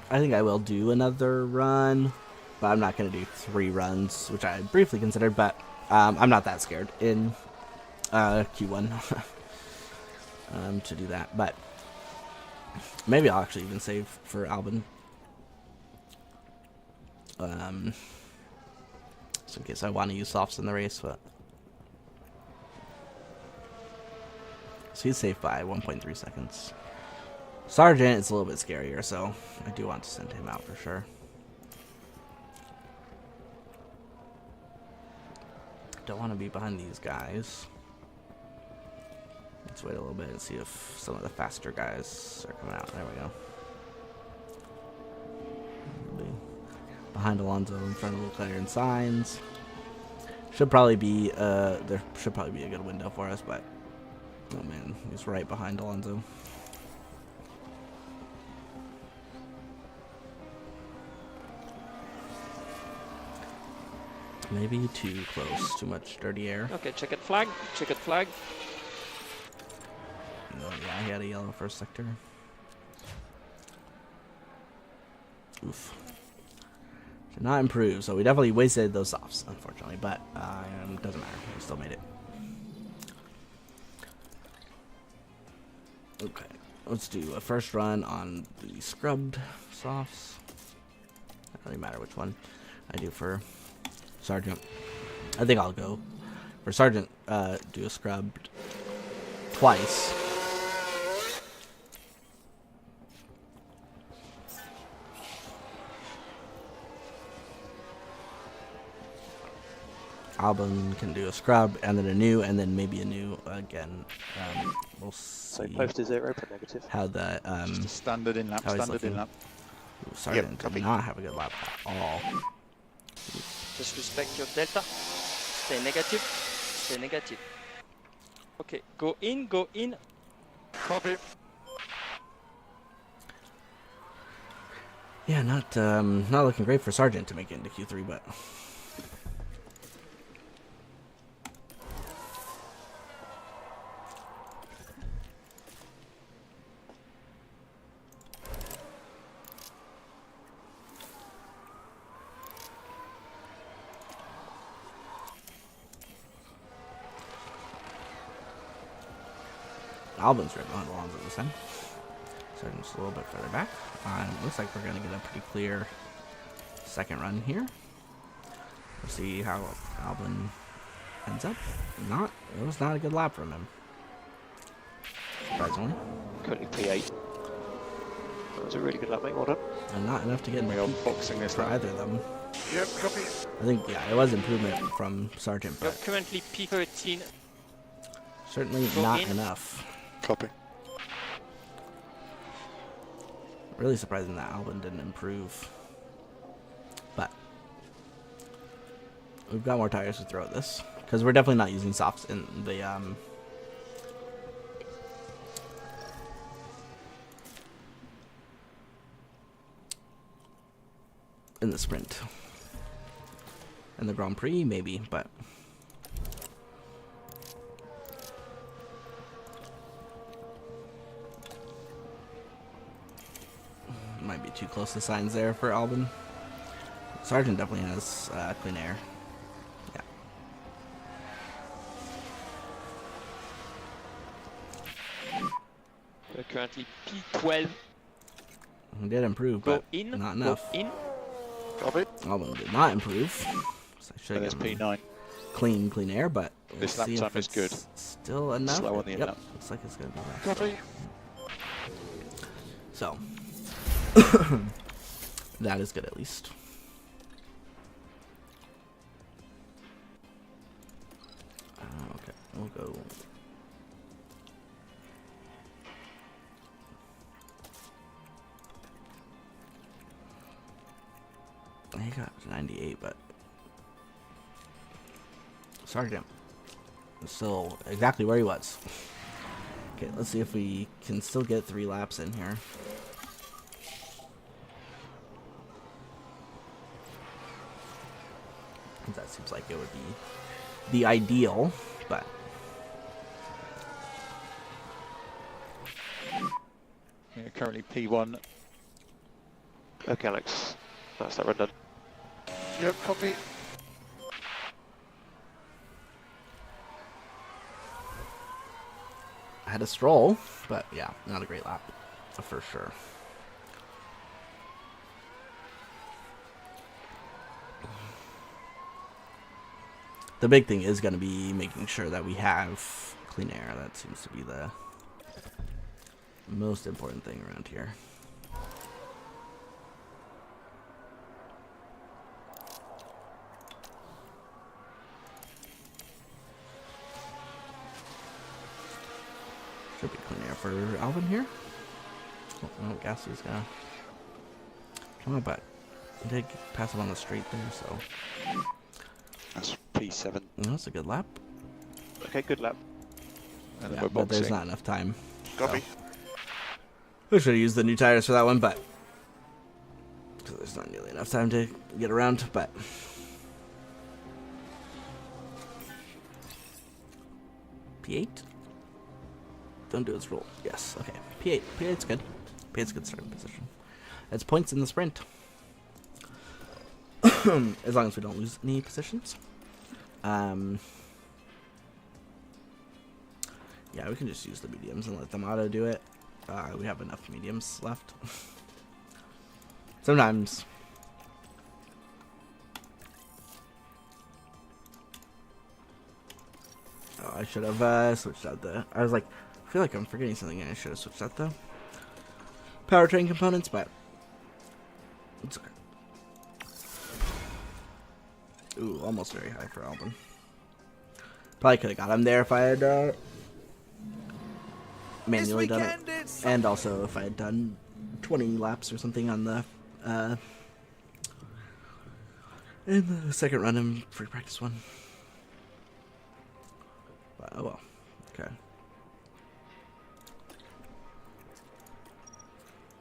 I think I will do another run, but I'm not going to do 3 runs, which I briefly considered, but I'm not that scared in Q1 to do that. But maybe I'll actually even save for Albon. just in case I want to use softs in the race, but so he's safe by 1.3 seconds. Sergeant is a little bit scarier, so I do want to send him out for sure. Don't want to be behind these guys. Let's wait a little bit and see if some of the faster guys are coming out. There we go. Behind Alonso, in front of Leclerc and Sainz. Should probably be there should probably be a good window for us, but oh man, he's right behind Alonso. Maybe too close, too much dirty air. Okay, checkered flag, checkered flag. Oh yeah, he had a yellow first sector. Oof. Did not improve, so we definitely wasted those softs, unfortunately, but doesn't matter. We still made it. Okay, let's do a first run on the scrubbed softs. Doesn't really matter which one I do for Sergeant. I think I'll go for Sergeant, do a scrubbed twice. Albon can do a scrub and then a new and then maybe a new again. We'll So see close to 0 but negative. how the Just a standard in lap, how he's standard in looking. lap. Ooh, Sergeant copy. did not have a good lap at all. Just respect your delta. Stay negative. Stay negative. Okay, go in, go in. Copy. Yeah, not looking great for Sergeant to make it into Q3, but Albon's right behind Alonso this time. Sergeant's a little bit further back. Looks like we're going to get a pretty clear second run here. We'll see how Albon ends up. It was not a good lap from him. Surprisingly. Currently P8. That was a really good lap, mate. Well done. And not enough to get in We the are peak boxing this for lap. either of them. Yep, copy. I think, yeah, it was improvement from Sergeant, We're but currently P13. certainly Go not in. enough. Copy. Really surprising that Albon didn't improve. But we've got more tires to throw at this. Because we're definitely not using softs in the sprint. In the Grand Prix, maybe, but might be too close to signs there for Albon. Sergeant definitely has clean air. Yeah. We're currently P12. He did improve, Go but in, not go enough. in. Copy. Albon did not improve. So I should And have it's given him P9. clean air, but we'll This lap see time if is it's good. still enough. Slow on the Yep, in-lap. looks like it's gonna be that. Copy. So that is good at least. Okay, we'll go. He got 98, but Sergeant is still exactly where he was. Okay, let's see if we can still get 3 laps in here. That seems like it would be the ideal, but Yeah, currently P1. Okay, Alex. That's that run done. Yep, copy. I had a stroll, but yeah, not a great lap for sure. The big thing is going to be making sure that we have clean air. That seems to be the most important thing around here. Should be clean air for Alvin here. Oh, no, Gasly's gonna come on, but he did pass him on the straight there, so That's P7. that's a good lap. Okay, good lap. And then Yeah, we're but there's boxing. not enough time. Copy. We should have used the new tires for that one, but there's not nearly enough time to get around. But P8. Don't do its roll. Yes, okay. P8. P8's good. P8's a good starting position. It's points in the sprint. As long as we don't lose any positions. Yeah, we can just use the mediums and let them auto do it. We have enough mediums left. Sometimes. Oh, I should have switched out the... I was like, I feel like I'm forgetting something and I should have switched out the powertrain components, but it's okay. Ooh, almost very high for Albon. Probably could have got him there if I had manually done it. And also if I had done 20 laps or something on the in the second run in free practice one. But, oh well. Okay.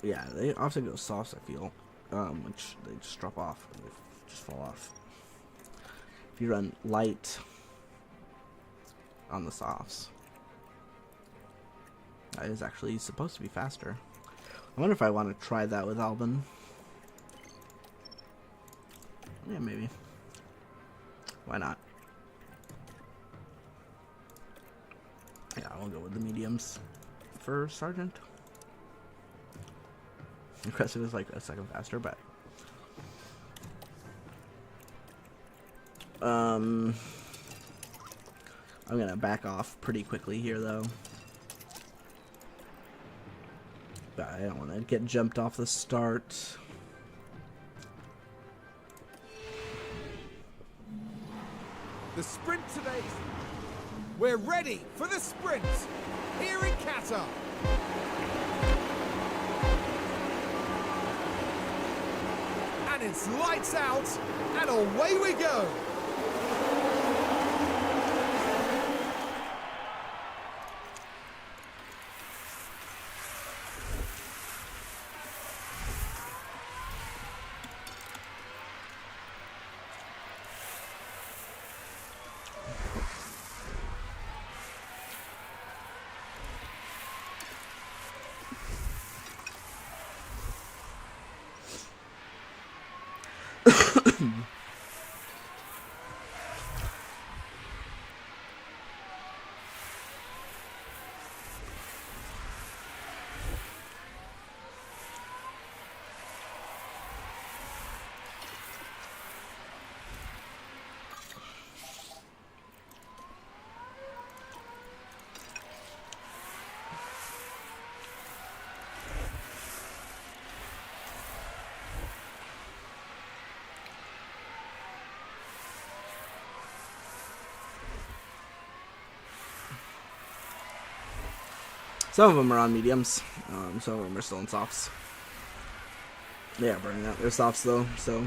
Yeah, they often go softs, I feel. Which they just drop off. They just fall off. If you run light on the softs, that is actually supposed to be faster. I wonder if I want to try that with Albon. Yeah, maybe. Why not? Yeah, I'll go with the mediums for Sargent. Aggressive is like a second faster, but I'm gonna back off pretty quickly here though. But I don't want to get jumped off the start. The sprint today. We're ready for the sprint here in Qatar. And it's lights out, and away we go. Some of them are on mediums. Some of them are still in softs. They are burning out their softs though, so.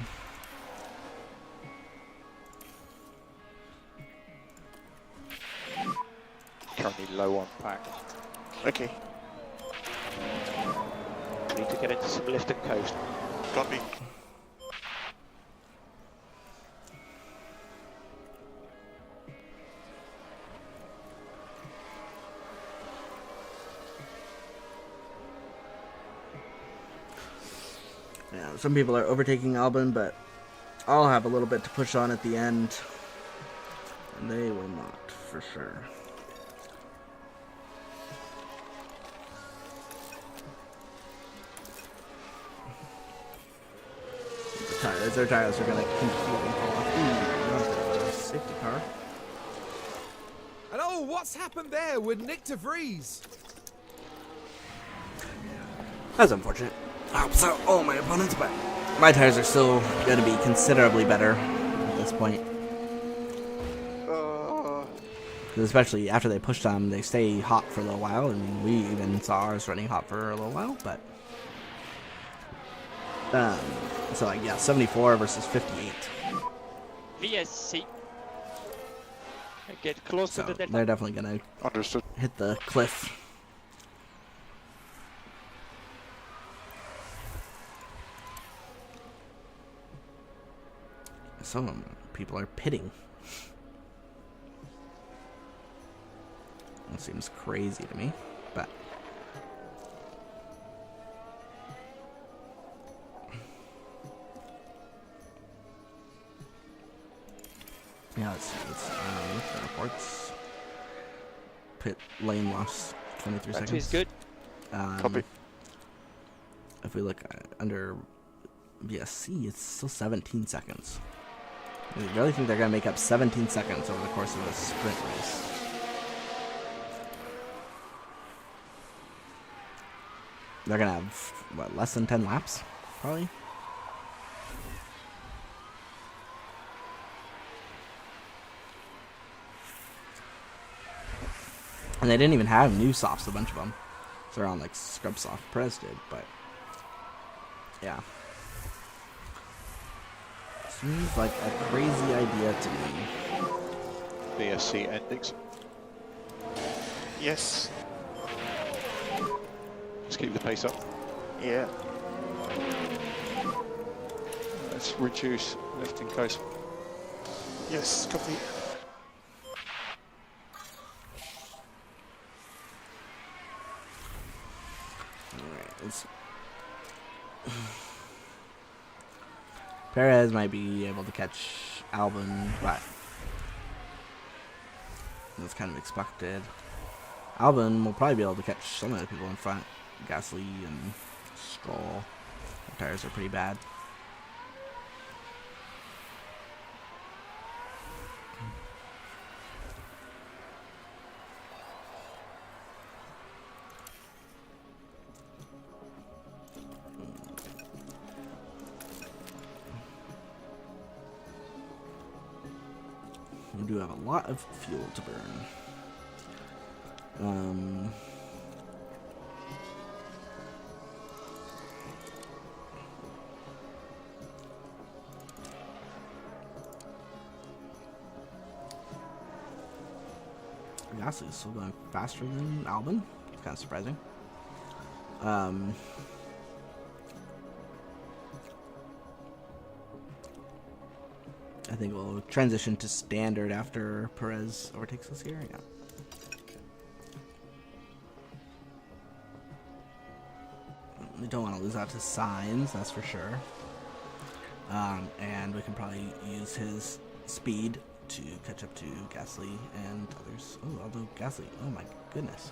Currently low on pack. Okay. Need to get into some lift and coast. Copy. Yeah, some people are overtaking Albon, but I'll have a little bit to push on at the end. And they will not, for sure. Their tires are going to completely fall off. Ooh, safety car. Oh, what's happened there with Nick de Vries? That's unfortunate. So, all my opponents, but my tires are still going to be considerably better at this point. Because especially after they push them, they stay hot for a little while, and we even saw ours running hot for a little while, but... so, like, yeah, 74 versus 58. VSC. Get close So, to the delta. they're definitely going to Understood. hit the cliff. Some people are pitting. That seems crazy to me, but yeah, let's look at reports. Pit lane loss 23 Battery seconds. is good. Copy. If we look under VSC, it's still 17 seconds. I really think they're going to make up 17 seconds over the course of a sprint race. They're going to have, what, less than 10 laps? Probably? And they didn't even have new softs, a bunch of them. So they're on, like, scrub soft. Perez did, but... yeah. Seems like a crazy idea to me. BSC endings. Yes. Just keep the pace up. Yeah. Let's reduce lifting case. Yes, copy. Alright, let's... Perez might be able to catch Albon, but that's kind of expected. Albon will probably be able to catch some of the people in front. Gasly and Stroll. Their tires are pretty bad. We do have a lot of fuel to burn. Gasly is still going faster than Albon. It's kind of surprising. I think we'll transition to standard after Perez overtakes us here. Yeah. We don't want to lose out to Sainz, that's for sure. And we can probably use his speed to catch up to Gasly and others. Oh, although Gasly, oh my goodness.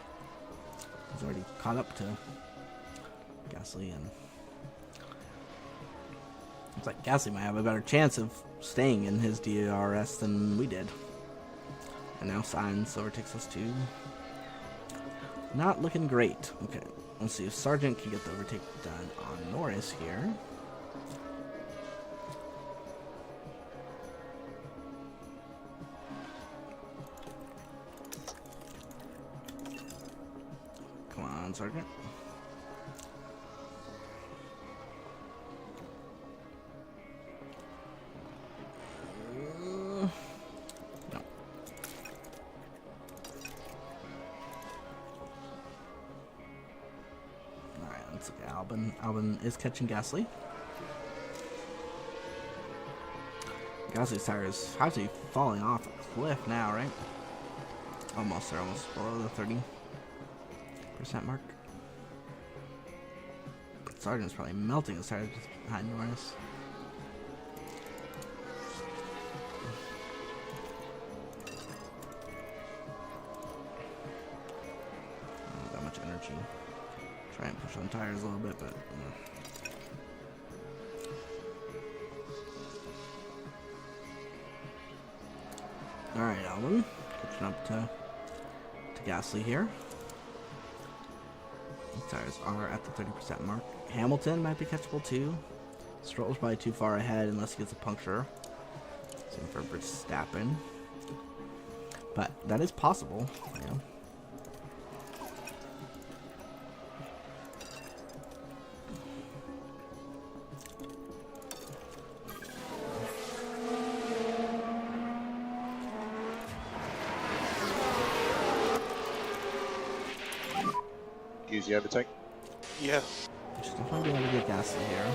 He's already caught up to Gasly, and it's like Gasly might have a better chance of staying in his DRS than we did. And now Sainz overtakes us too. Not looking great. Okay, let's see if Sargent can get the overtake done on Norris here. Come on, Sargent. No. Alright, let's look at Albon. Albon is catching Gasly. Gasly's tires have to be falling off a cliff now, right? Almost, they're almost below the 30% mark. Sargent's probably melting his tires behind Norris. Not that much energy. Try and push on tires a little bit, but Alright, Albon. Catching up to to Gasly here. Tires are at the 30% mark. Hamilton might be catchable too. Stroll's probably too far ahead unless he gets a puncture. Same for Verstappen. But that is possible, you know. Use the overtake. Yeah. Just not be able to get Gasly here.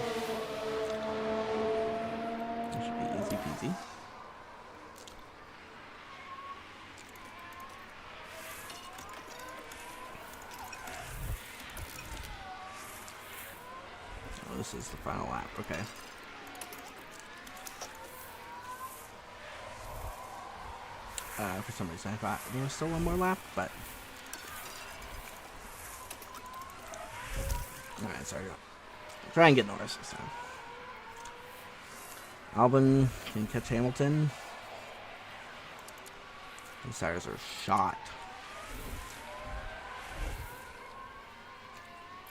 That should be easy peasy. Oh, this is the final lap. Okay. For some reason I thought there was still one more lap, but alright, sorry. Try and get Norris this time. Albon can catch Hamilton. These tires are shot.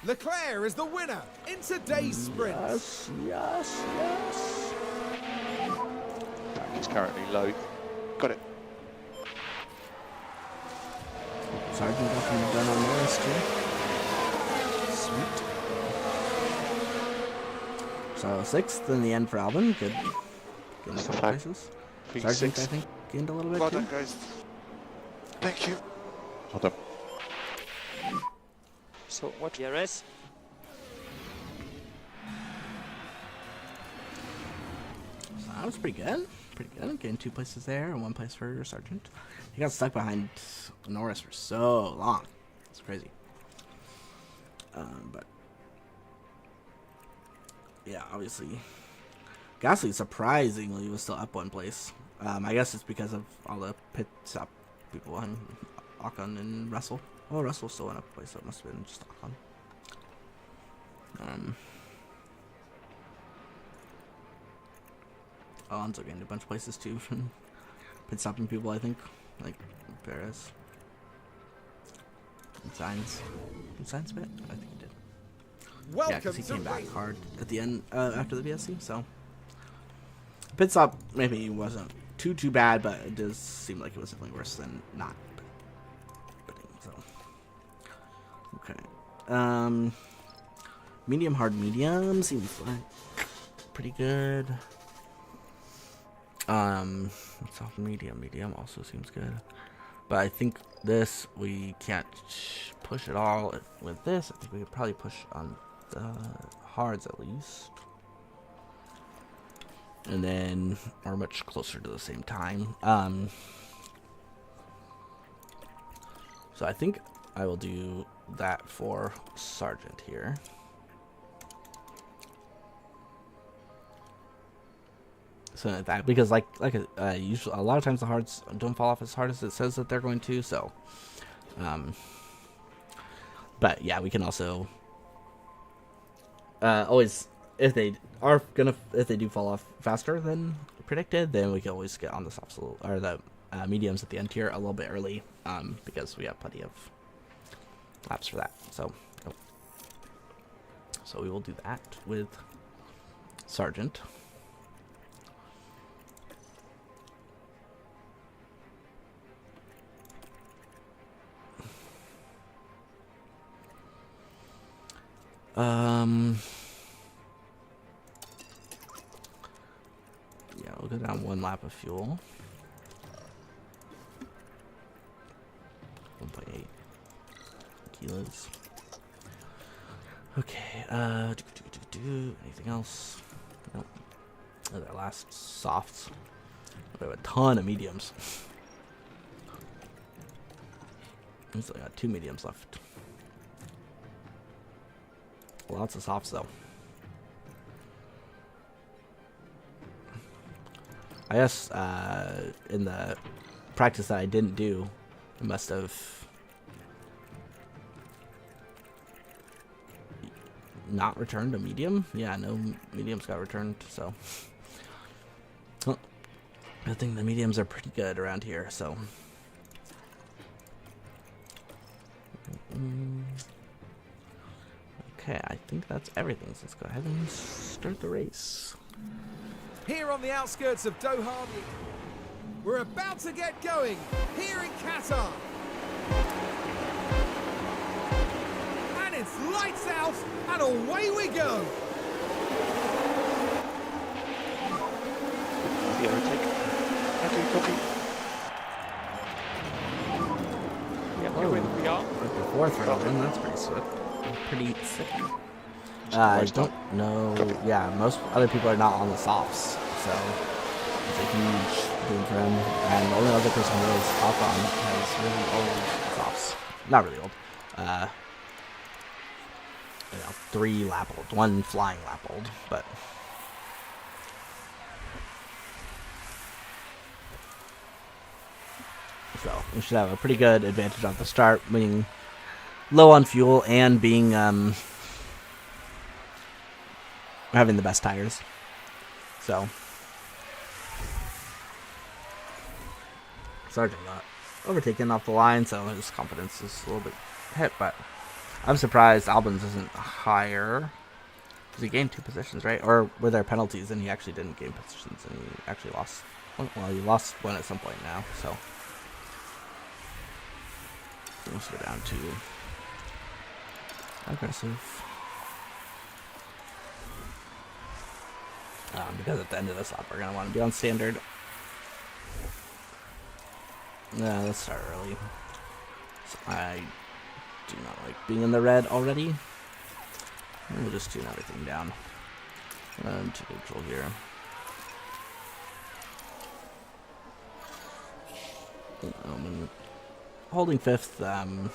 Leclerc is the winner in today's sprint. Yes, yes, yes. Back is currently low. Got it. Sargent got done on Norris too. Sweet. So 6th in the end for Albon. Good. Good That's enough the flag. places. Being Sargent, I sixth. think, gained a little bit Well too. done, guys. Thank you. Well done. So what DRS? So that was pretty good. Pretty good. Getting 2 places there and 1 place for Sargent. He got stuck behind Norris for so long. It's crazy. But yeah, obviously, Gasly surprisingly was still up 1 place. I guess it's because of all the pit stop people behind Ocon and Russell. Oh, Russell still went up a place, so it must have been just Ocon. Alonso gained a bunch of places too from pit stopping people, I think, like Perez. And Sainz. Did Sainz pit? I think he did. Yeah, Welcome because he to came back race. hard at the end after the VSC, so pit stop maybe wasn't too bad, but it does seem like it was definitely worse than not pitting. So okay, medium, hard, medium seems like pretty good. Soft, medium also seems good, but I think this we can't push at all with this. I think we could probably push on the hards at least, and then are much closer to the same time. So I think I will do that for Sargent here. Something like that, because usually a lot of times the hards don't fall off as hard as it says that they're going to. So, but yeah, we can also always, if they do fall off faster than predicted, then we can always get on the softs or the mediums at the end here a little bit early, because we have plenty of laps for that. So we will do that with Sargent. Yeah, we'll go down 1 lap of fuel. 1.8 kilos. Okay, anything else? Nope. Oh, that last softs. We have a ton of mediums. We still got 2 mediums left. Lots of softs though. I guess in the practice that I didn't do, I must have not returned a medium. Yeah, no mediums got returned, so well, I think the mediums are pretty good around here, so Okay, I think that's everything. So let's go ahead and start the race. Here on the outskirts of Doha, we're about to get going here in Qatar. And it's lights out and away we go. The overtake. Okay, copy. Yeah, we are. The fourth round, and that's pretty sick. Pretty sick. I don't know. Yeah, most other people are not on the softs, so it's a huge boon for him. And the only other person who is off on has really old softs. Not really old. You know, 3 lap old, 1 flying lap old, but. So we should have a pretty good advantage off the start, being low on fuel and being having the best tires. So Sargent got overtaken off the line, so his confidence is a little bit hit, but I'm surprised Albans isn't higher. Because he gained 2 positions, right? Or were there penalties and he actually didn't gain positions and he actually lost. Well, he lost 1 at some point now, so let's go down to aggressive. Because at the end of this lap, we're going to want to be on standard. Yeah, let's start early. So I do not like being in the red already. We'll just tune everything down. To neutral here. Holding 5th,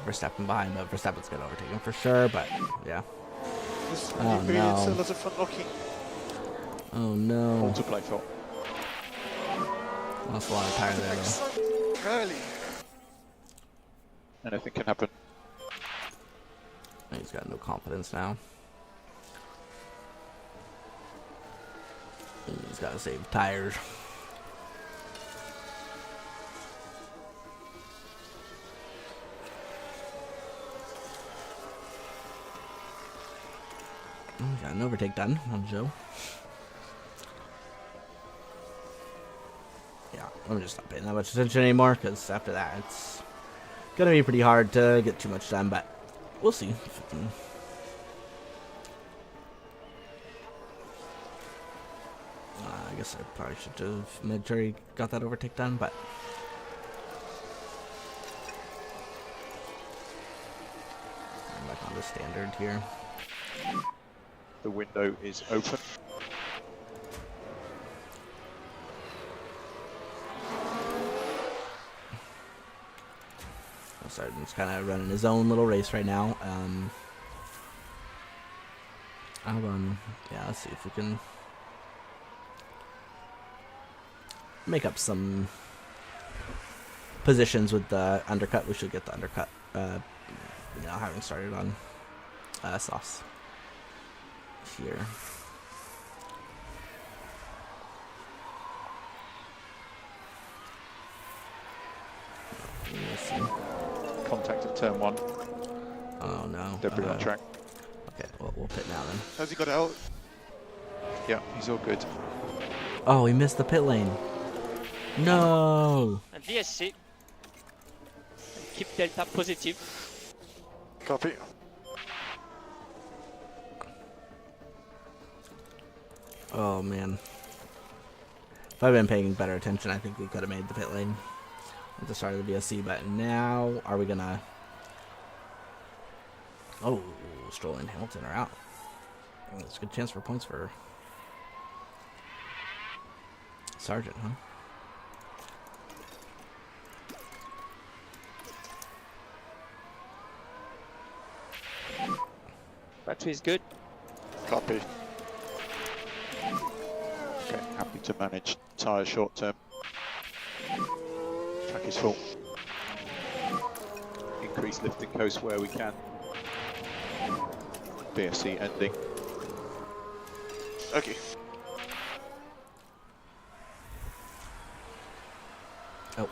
Verstappen behind, but Verstappen's going to overtake him for sure, but yeah. This Oh, really no. It's a lot of fun locking. Oh no. All to play for. Lost a lot of tire there though. So early. Anything can happen. He's got no confidence now. He's got to save tires. Got an overtake done on Joe. Yeah, I'm just not paying that much attention anymore because after that it's gonna be pretty hard to get too much done, but we'll see if we can. I guess I probably should have made sure he got that overtake done, but I'm back on the standard here. The window is open. Sargent's kind of running his own little race right now. Albon, yeah, let's see if we can make up some positions with the undercut. We should get the undercut, having started on softs here. Let's see. Contact at turn 1. Oh no. Debris on track. Okay, well, we'll pit now then. Has he got out? Yeah, he's all good. Oh, he missed the pit lane. No. And VSC. Keep delta positive. Copy. Oh man. If I'd been paying better attention, I think we could have made the pit lane at the start of the VSC, but now are we gonna... Oh, Stroll and Hamilton are out. That's a good chance for points for Sargent, huh? Battery is good. Copy. Okay, happy to manage tyres short term. Track is full. Increase lifting coast where we can. BSC ending. Okay. Oh.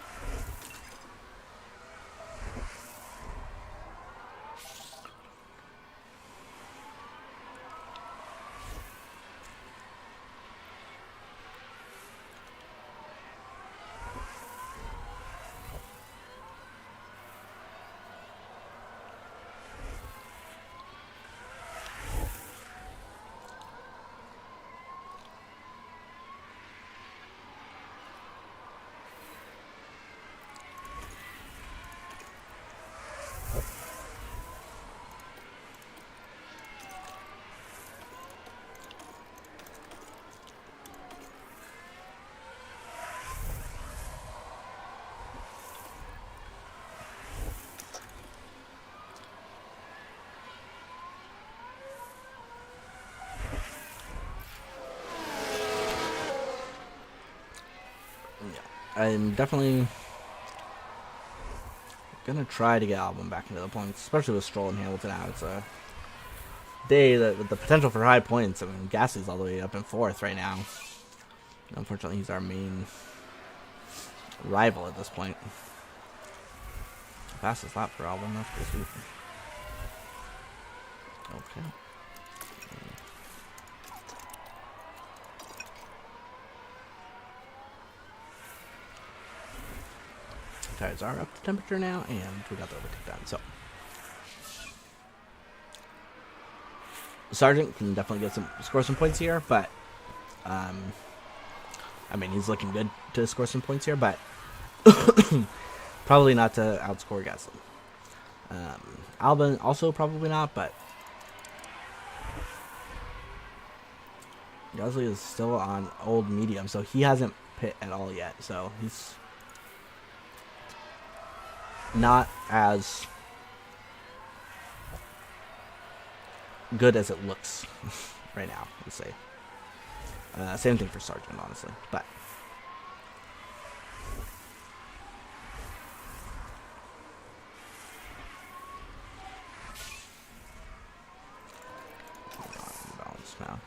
I'm definitely gonna try to get Albon back into the points, especially with Stroll and Hamilton out. It's a day that with the potential for high points. I mean, Gasly's all the way up in 4th right now. Unfortunately, he's our main rival at this point. Fastest lap for Albon, that's pretty sweet. Okay. Tires are up to temperature now, and we got the overtake done. So, Sargent can definitely score some points here, but I mean, he's looking good to score some points here, but probably not to outscore Gasly. Albon also probably not, but Gasly is still on old medium, so he hasn't pit at all yet. So he's not as good as it looks right now, let's say. Same thing for Sargent, honestly, but balance now.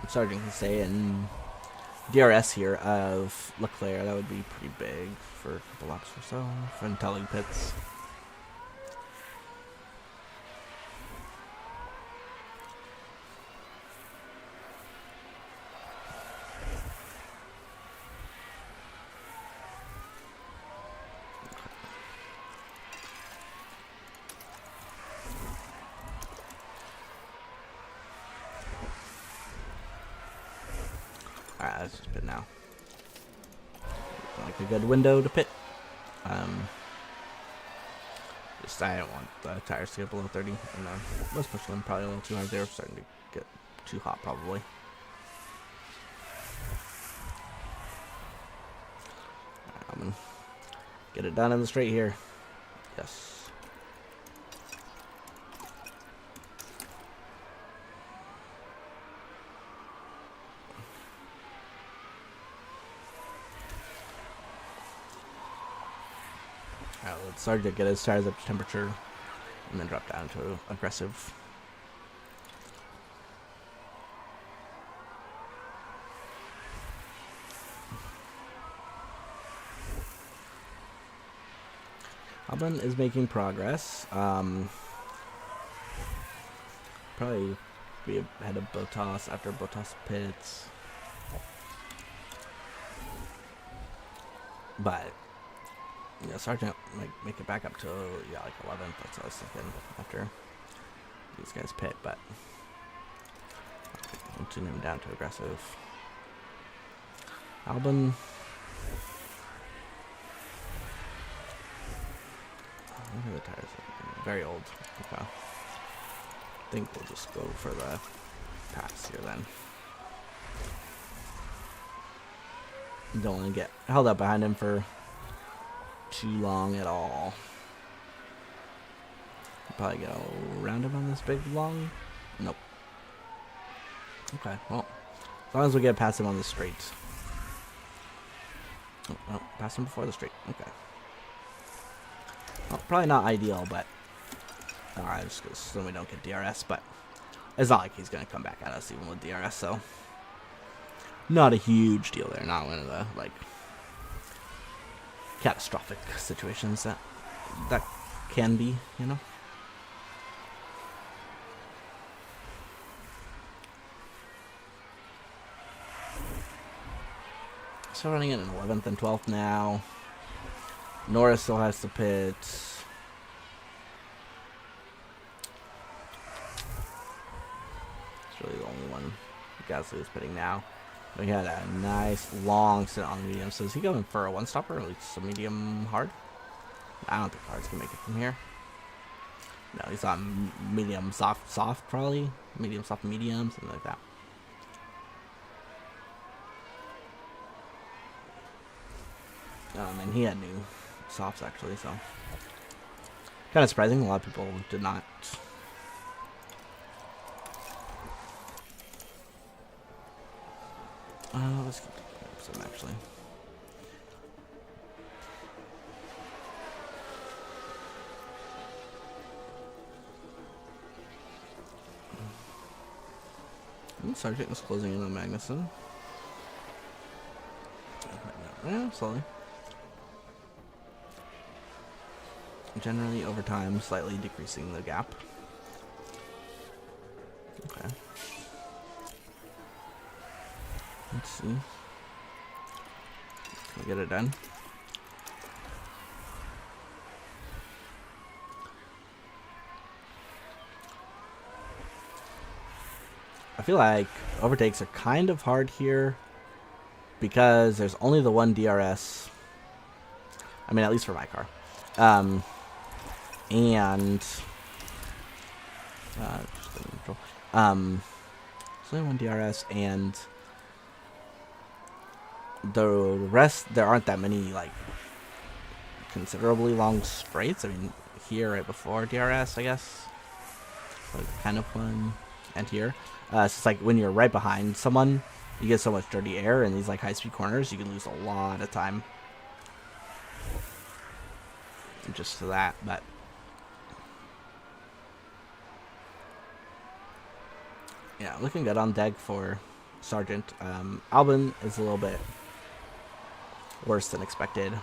Sargent can stay in DRS here of Leclerc. That would be pretty big for a couple laps or so until he pits. Alright, let's just pit now. Like a good window to pit. Just I don't want the tires to get below 30. And let's push them probably a little too hard there. Starting to get too hot probably. Alright, I'm gonna get it done in the straight here. Yes. Alright, let's start to get his tires up to temperature and then drop down to aggressive. Albon is making progress. Probably be ahead of Bottas after Bottas pits. But yeah, Sargent might make it back up to like 11th. That's what I was thinking after these guys pit, but I'll tune him down to aggressive. Albon. Look at the tires. Very old. Okay. I think we'll just go for the pass here then. Don't want to get held up behind him for too long at all. Probably go around him on this big long. Nope. Okay, well, as long as we get past him on the straight. Oh, no, past him before the straight. Okay. Well, probably not ideal, but alright, just so we don't get DRS. But it's not like he's gonna come back at us even with DRS, so not a huge deal there. Not one of the like catastrophic situations that can be, you know. So running it in 11th and 12th now. Norris still has to pit. It's really the only one Gasly is pitting now. We had a nice long stint on the medium. So is he going for a one stopper or at least a medium hard? I don't think hards can make it from here. No, he's on medium soft probably. Medium soft medium, something like that. And he had new softs actually, so kind of surprising. A lot of people did not Let's keep some actually. Sergeant is closing in on Magnuson. Yeah, slowly. Generally, over time, slightly decreasing the gap. Okay. Let's see. Can we get it done? I feel like overtakes are kind of hard here because there's only the one DRS. I mean, at least for my car. And just neutral. There's only one DRS, and the rest, there aren't that many like considerably long straights. I mean, here right before DRS, I guess, like kind of one, and here. It's just like when you're right behind someone, you get so much dirty air, and these like high-speed corners, you can lose a lot of time just to that. But yeah, looking good on deck for Sargent. Albon is a little bit worse than expected,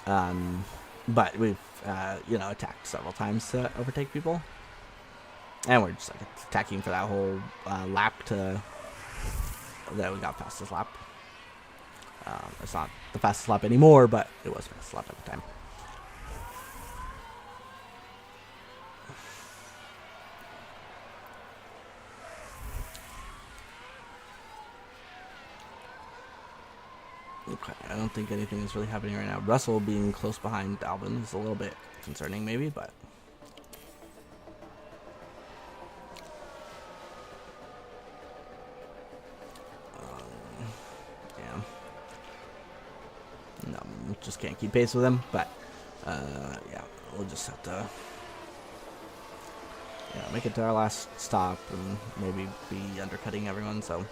but we've attacked several times to overtake people. And we're just like attacking for that whole lap that we got fastest lap. It's not the fastest lap anymore, but it was fastest lap at the time. Okay, I don't think anything is really happening right now. Russell being close behind Albon is a little bit concerning, maybe, but. No, just can't keep pace with him, but yeah, we'll just have to make it to our last stop and maybe be undercutting everyone. So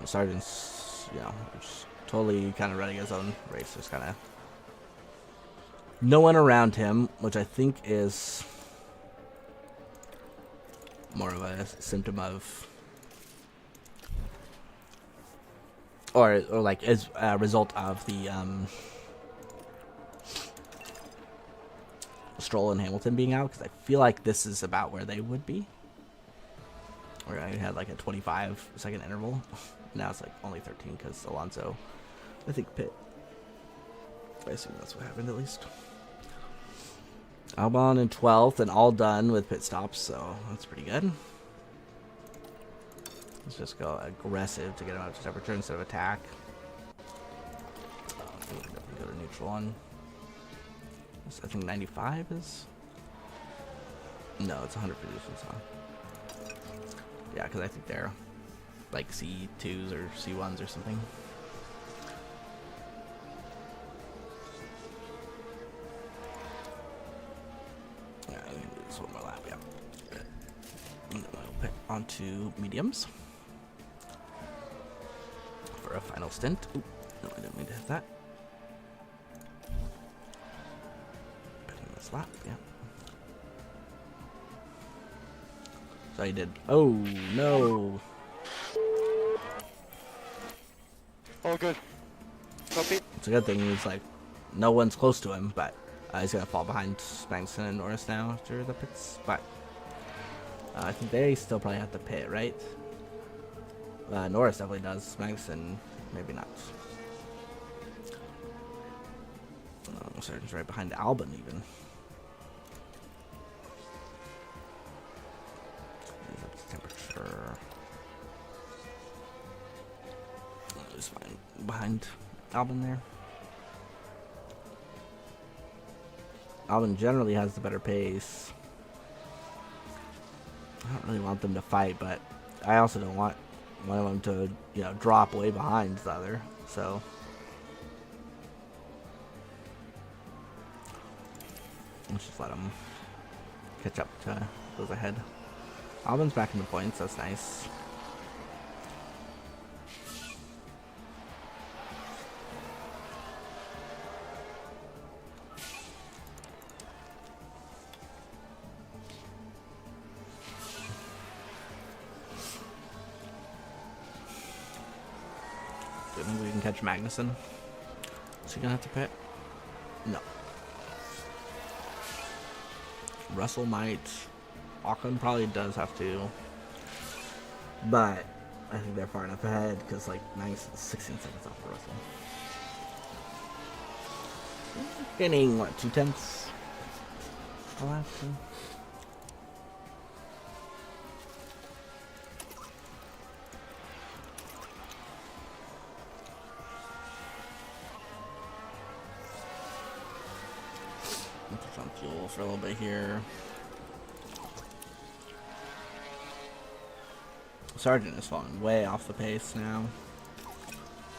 Sargent's just totally kind of running his own race. There's kind of no one around him, which I think is more of a symptom of, or like as a result of the Stroll and Hamilton being out, because I feel like this is about where they would be. Where I had like a 25-second interval. Now it's like only 13 because Alonso, I think, pit. I assume that's what happened at least. Albon in 12th and all done with pit stops, so that's pretty good. Let's just go aggressive to get him out to temperature instead of attack. I think we go to neutral on. I think 95 is. No, it's 100 positions, huh? Yeah, because I think they're like C2s or C1s or something. Yeah, I can do this one more lap, yeah. And then I'll put onto mediums for a final stint. Ooh, no, I didn't mean to hit that. Putting this lap, yeah. So he did. Oh no! All good. Copy. It's a good thing he's like, no one's close to him, but he's gonna fall behind Magnussen and Norris now after the pits. But I think they still probably have to pit, right? Norris definitely does. Magnussen, maybe not. Sargent's right behind Albon even. Temperature. It's fine behind Albon there. Albon generally has the better pace. I don't really want them to fight, but I also don't want one of them to, drop way behind the other. So let's just let them catch up to goes ahead. Albon's back in the points. That's nice. Do you think we can catch Magnussen? Is he gonna have to pit? No. Russell might. Ocon probably does have to. But I think they're far enough ahead because like 16 seconds off for Russell. Gaining what, 2/10 a lap? Put on fuel for a little bit here. Sargent is falling way off the pace now,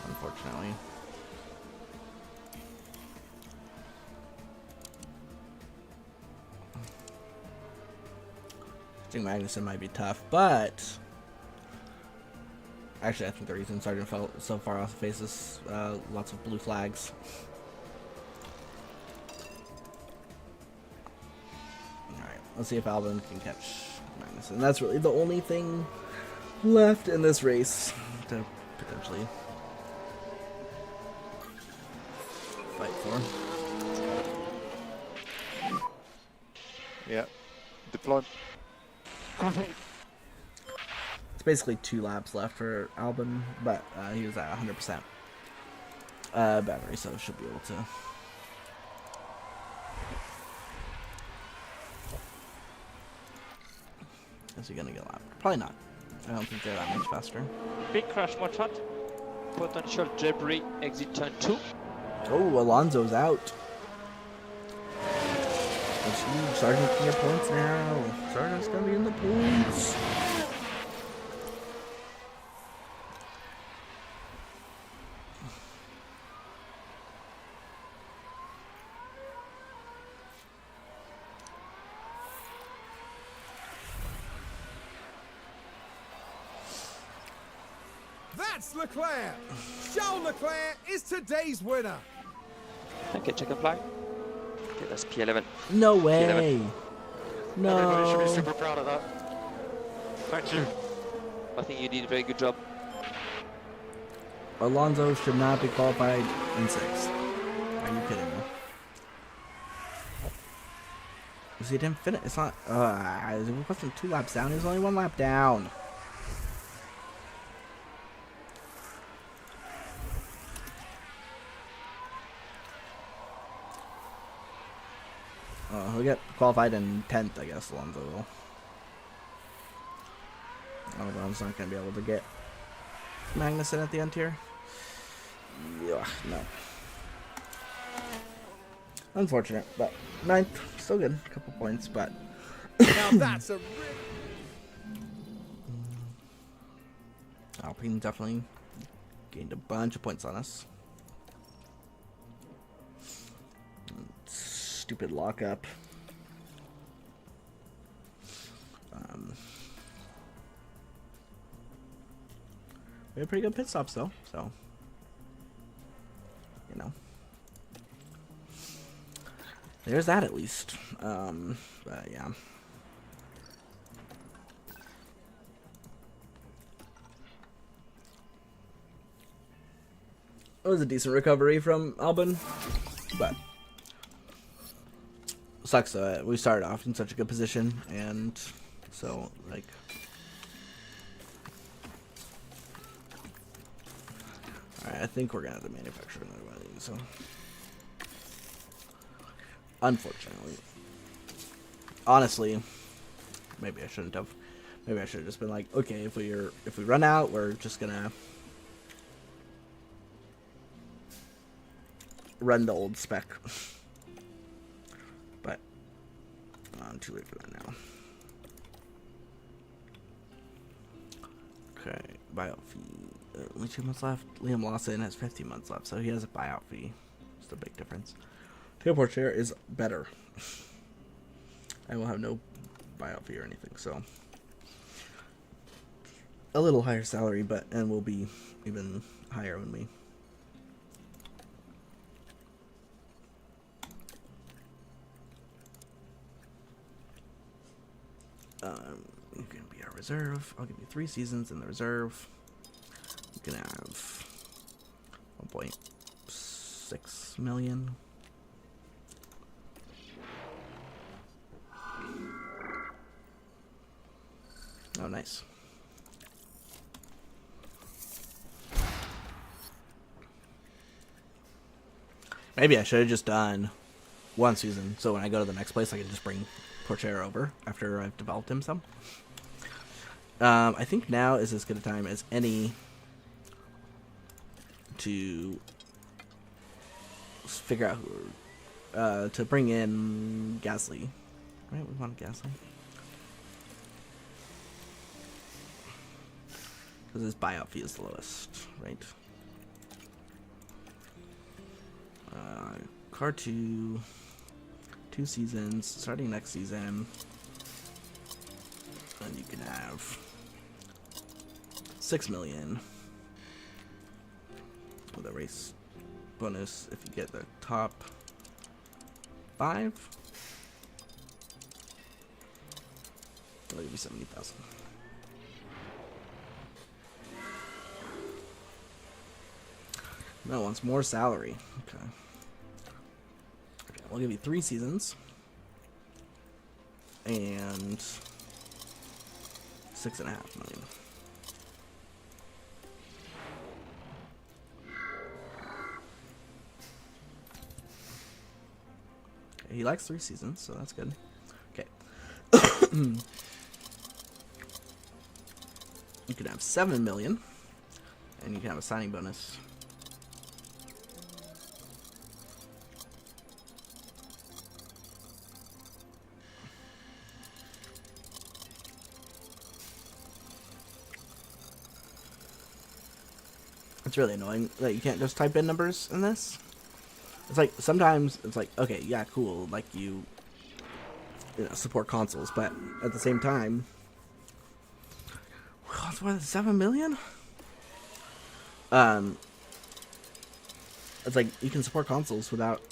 unfortunately. I think Magnussen might be tough, but actually I think the reason Sargent fell so far off the pace is lots of blue flags. Alright, let's see if Albon can catch Magnussen. That's really the only thing left in this race to potentially fight for. Yeah. Deploy. It's basically 2 laps left for Albon, but he was at 100% battery, so should be able to. Is he gonna get lapped? Probably not. I don't think they're that much faster. Big crash mod shot. Potential debris exit turn 2. Oh, Alonso's out. That's huge. Sargent can get points now. Sargent's gonna be in the points. That's Leclerc. Charles Leclerc is today's winner. Okay, checkered flag. Okay, that's P11. No way. Everybody should be No. super proud of that. Thank you. I think you did a very good job. Alonso should not be qualified in 6th. Are you kidding me? Because he didn't finish. It's not. It wasn't 2 laps down. He was only 1 lap down. He'll get qualified in 10th, I guess. Alonso will. Albon's not going to be able to get Magnussen at the end here. Yeah, no. Unfortunate, but 9th, still good. A couple points, but Now that's a Alpine definitely gained a bunch of points on us. Stupid lockup. We had pretty good pit stops though, so you know. There's that at least. But yeah. It was a decent recovery from Albon, but sucks that we started off in such a good position, and so like alright, I think we're gonna have to manufacture another one of these, so unfortunately. Honestly, maybe I shouldn't have. Maybe I should have just been like, okay, if we run out, we're just gonna run the old spec. But I'm too late for that now. Okay, buyout fee. Only 2 months left. Liam Lawson has 15 months left, so he has a buyout fee. It's the big difference. Tailport share is better. I will have no buyout fee or anything, so a little higher salary, and we'll be even higher when we you can be our reserve. I'll give you 3 seasons in the reserve. You can have 1.6 million. Oh, nice. Maybe I should have just done 1 season, so when I go to the next place, I can just bring Porchero over after I've developed him some. I think now is as good a time as any to figure out who, to bring in Gasly. Right, we want Gasly. Because his buyout fee is the lowest, right? Car 2 seasons, starting next season. And you can have 6 million with a race bonus if you get the top 5. That'll give you 70,000. No, wants more salary. Okay. Okay, we'll give you 3 seasons. And 6.5 million. Okay, he likes 3 seasons, so that's good. Okay. You can have 7 million. And you can have a signing bonus. It's really annoying that you can't just type in numbers in this. It's like, sometimes it's like, okay, yeah, cool, like you know, support consoles, but at the same time, what's what, 7 million? It's like, you can support consoles without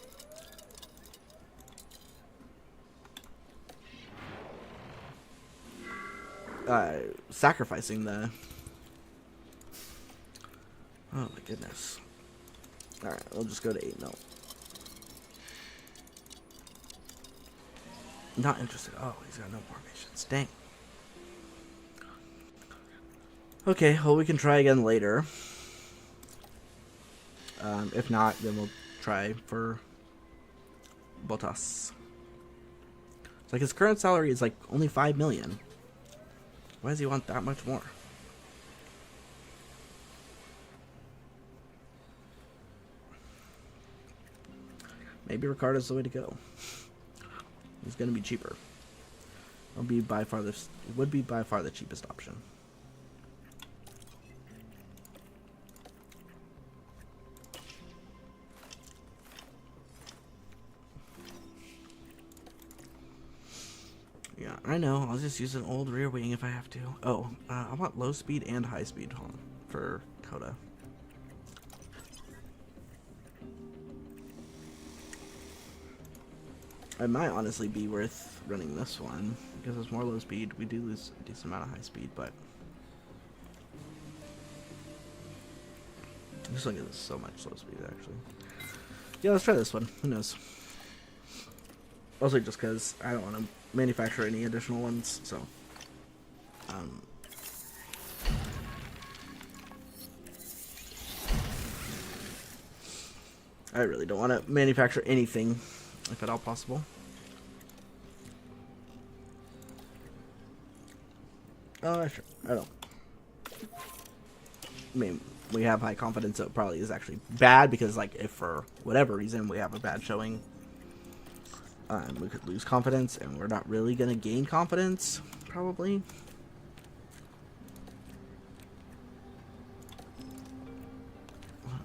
sacrificing the... Oh my goodness. Alright, we'll just go to 8 mil. Not interested. Oh, he's got no formations. Dang. Okay, well, we can try again later. If not, then we'll try for Bottas. It's like his current salary is like only 5 million. Why does he want that much more? Maybe Ricardo's the way to go. He's gonna be cheaper. It'll be by far the would be by far the cheapest option. Yeah, I know. I'll just use an old rear wing if I have to. Oh, I want low speed and high speed for Coda. It might honestly be worth running this one because it's more low speed. We do lose a decent amount of high speed, but this one gets so much low speed actually. Yeah, let's try this one. Who knows? Also, just because I don't want to manufacture any additional ones, so I really don't want to manufacture anything, if at all possible. Oh, sure. I don't. I mean, we have high confidence, so it probably is actually bad, because, like, if for whatever reason we have a bad showing, we could lose confidence, and we're not really going to gain confidence, probably.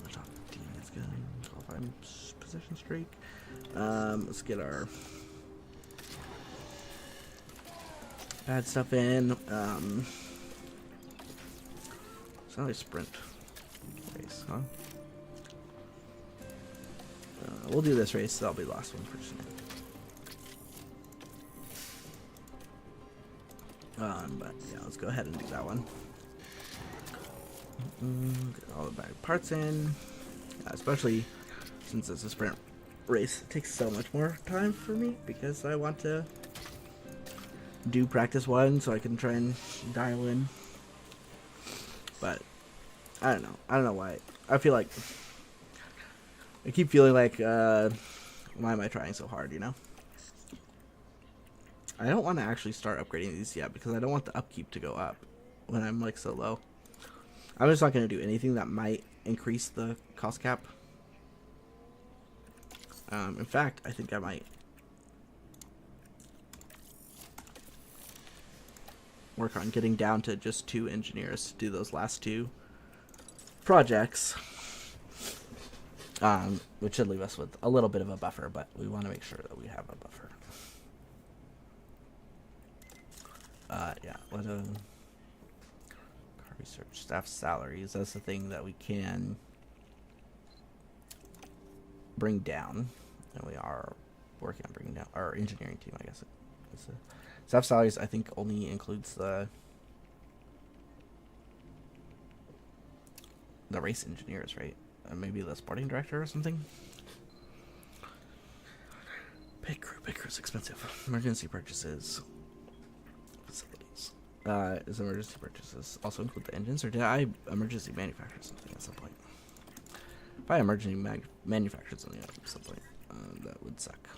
The top 15 is good. 12 position streak. Let's get our bad stuff in. It's not a sprint race, huh? We'll do this race. That'll be the last one for tonight. But yeah, let's go ahead and do that one. Get all the bad parts in, especially since it's a sprint race. It takes so much more time for me because I want to do practice one so I can try and dial in. But I don't know why. I feel like I keep feeling like why am I trying so hard, you know? I don't want to actually start upgrading these yet because I don't want the upkeep to go up when I'm like so low. I'm just not going to do anything that might increase the cost cap. In fact, I think I might work on getting down to just 2 engineers to do those last 2 projects. Which should leave us with a little bit of a buffer, but we want to make sure that we have a buffer. Yeah, car research staff salaries. That's the thing that we can bring down, and we are working on bringing down our engineering team. I guess staff salaries. I think only includes the race engineers, right? Maybe the sporting director or something. Pit crew's expensive. Emergency purchases. Facilities. Is emergency purchases also include the engines, or did I emergency manufacture something at some point? If I emergency manufactured something at some point, that would suck.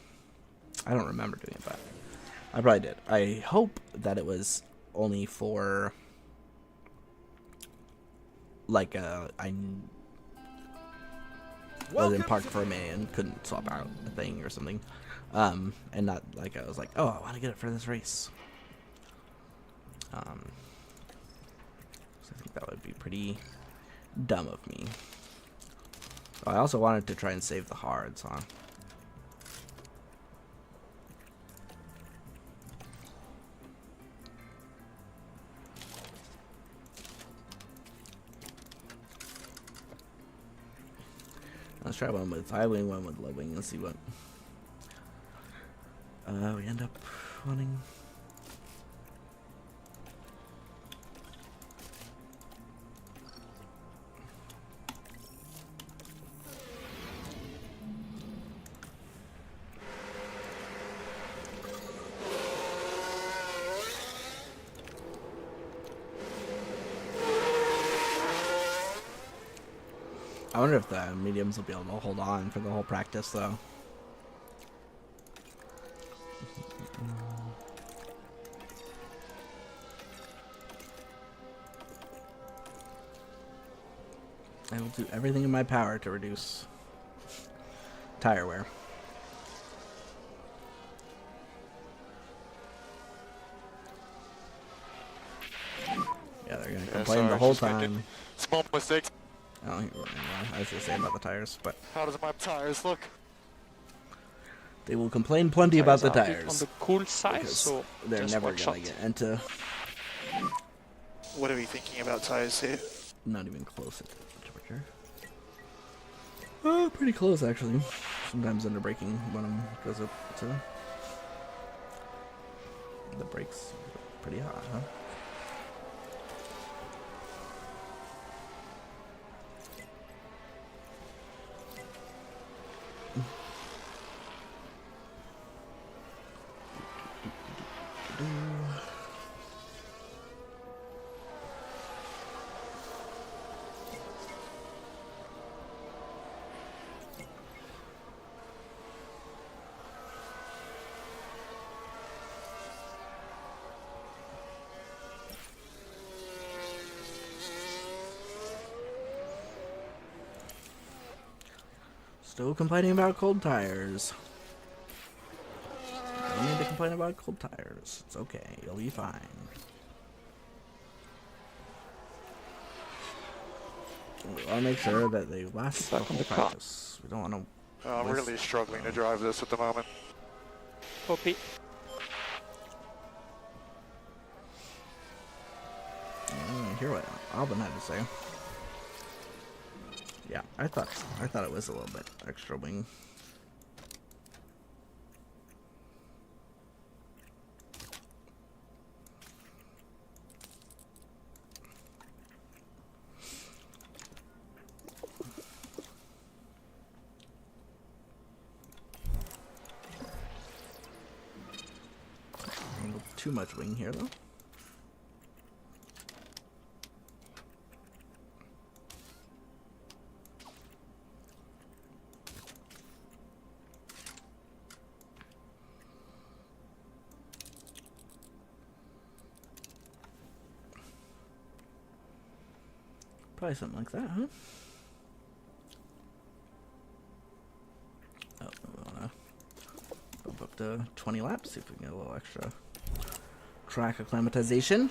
I don't remember doing it, but I probably did. I hope that it was only for like I was in park for a minute and couldn't swap out a thing or something, and not like I was like, oh, I want to get it for this race. So I think that would be pretty dumb of me. I also wanted to try and save the hards, huh? Let's try one with high wing, one with low wing, and see what we end up wanting. I wonder if the mediums will be able to hold on for the whole practice, though. I will do everything in my power to reduce tire wear. Yeah, they're gonna complain the whole time. Small mistakes. Oh, I was just saying about the tires, but How does my tires look? they will complain plenty about the Tires are a bit tires. on the cool side, Because so they're just never watch gonna out. get into What are we thinking about tires here? not even close at the temperature. Oh, pretty close actually. Sometimes under braking when it goes up to the brakes pretty hot, huh? Still complaining about cold tires. Don't need to complain about cold tires. It's okay. You'll be fine. We want to make sure that they last the Back on whole the car. practice. We don't want to. I'm really struggling to drive this at the moment. Copy. hear what Alvin had to say. Yeah, I thought it was a little bit extra wing. A little too much wing here though. Probably something like that, huh? Oh, we wanna bump up to 20 laps, see if we can get a little extra track acclimatization.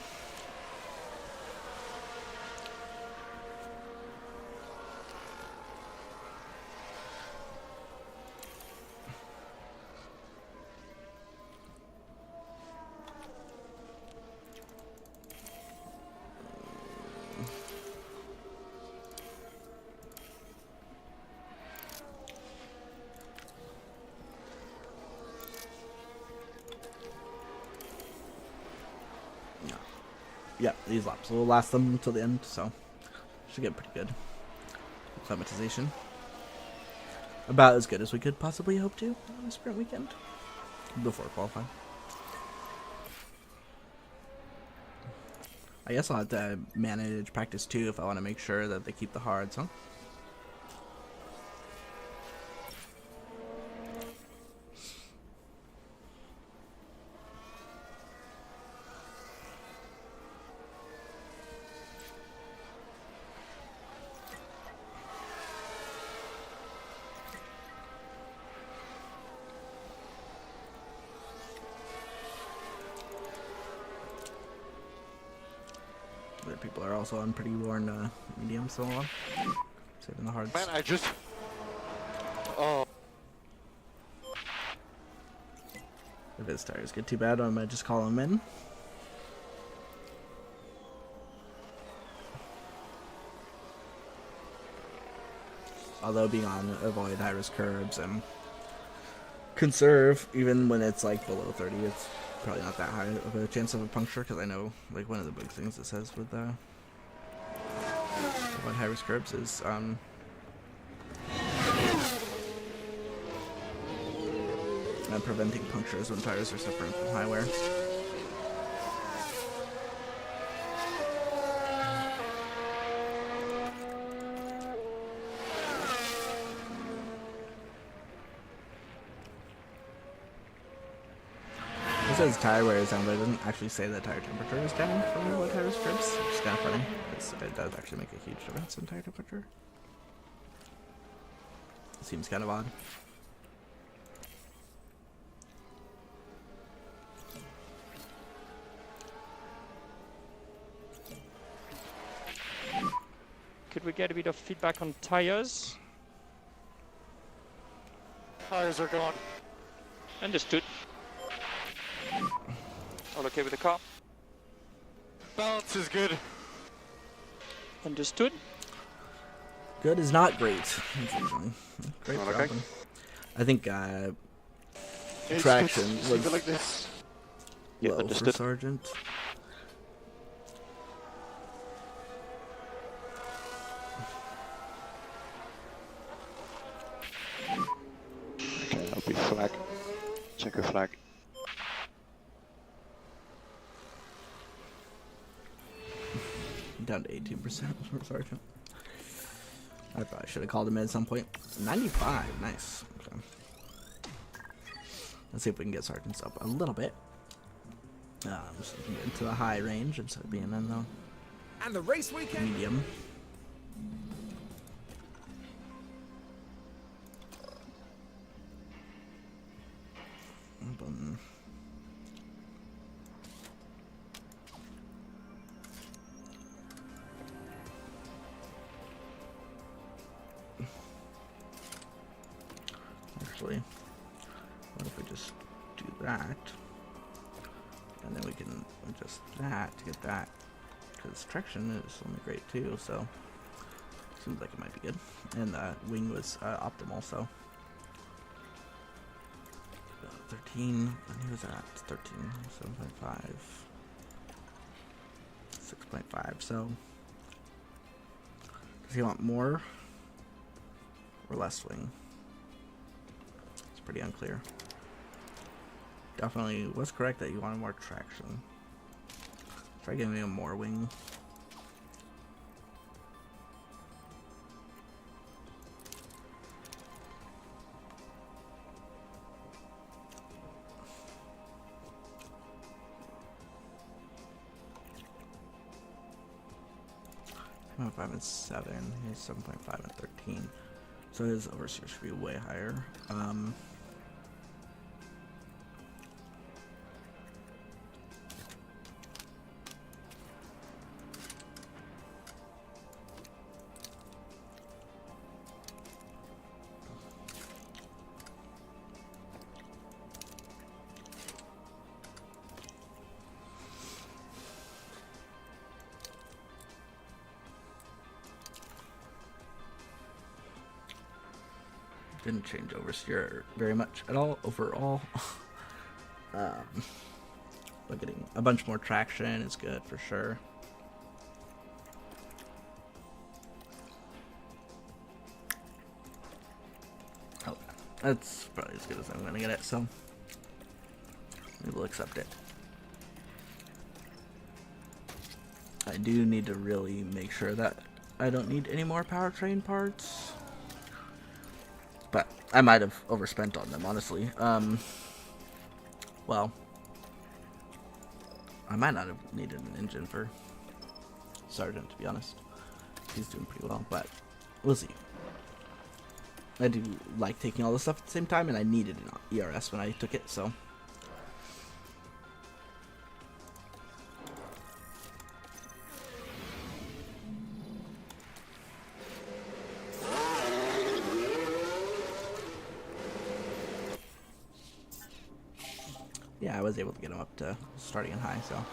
Yeah, these laps will last them until the end, so should get pretty good acclimatization. About as good as we could possibly hope to on a sprint weekend before qualifying. I guess I'll have to manage practice too if I want to make sure that they keep the hards, huh? Other people are also on pretty worn mediums, so on. Saving the hards. Man, I just... Oh. If his tires get too bad, I might just call him in. Although being on avoid high risk curbs and conserve, even when it's like below 30, it's probably not that high of a chance of a puncture, because I know like one of the big things it says with avoid high risk curbs is preventing punctures when tires are suffering from high wear. It says tire wear is down, but it doesn't actually say that tire temperature is down for what tire strips, which is kind of funny, because it does actually make a huge difference in tire temperature. It seems kind of odd. Could we get a bit of feedback on tires? Tires are gone. Understood. All okay with the car? Balance is good. Understood. Good is not great, unfortunately. Great Not for okay. Alvin. I think It's traction good to was leave it like this. Yeah, low for understood. Sargent. Okay, that'll be flag. Checker flag. Down to 18% for Sargent. I probably should have called him in at some point. 95, nice. Okay. Let's see if we can get Sargent's up a little bit. So we can get into the high range instead of being in the And the race weekend. medium. Boom. Actually, what if we just do that, and then we can adjust that to get that because traction is only great too, so seems like it might be good. And the wing was optimal, so 13. And he was at 13, 7.5, 6.5. So does he want more or less wing? It's pretty unclear. Definitely was correct that you wanted more traction. Try giving him more wing. Oh, 5 and 7. He's 7.5 and 13. So his overseer should be way higher. Didn't change oversteer very much at all overall. But getting a bunch more traction is good for sure. Oh, that's probably as good as I'm gonna get it, so we will accept it. I do need to really make sure that I don't need any more powertrain parts. But I might have overspent on them, honestly. Well, I might not have needed an engine for Sergeant, to be honest. He's doing pretty well, but we'll see. I do like taking all this stuff at the same time, and I needed an ERS when I took it, so. Yeah, I was able to get him up to starting in high, so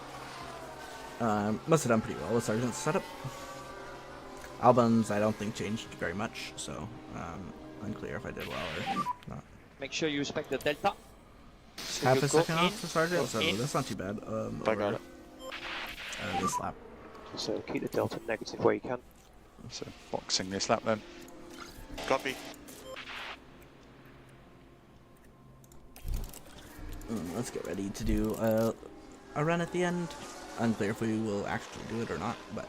must have done pretty well with Sergeant's setup. Albans, I don't think changed very much, so unclear if I did well or not. Make sure you respect the delta. So Half you a go second in, off for Sergeant, go so in. that's not too bad. I got it. This lap. So keep the delta negative where you can. So boxing this lap then. Copy. Let's get ready to do a run at the end. Unclear if we will actually do it or not, but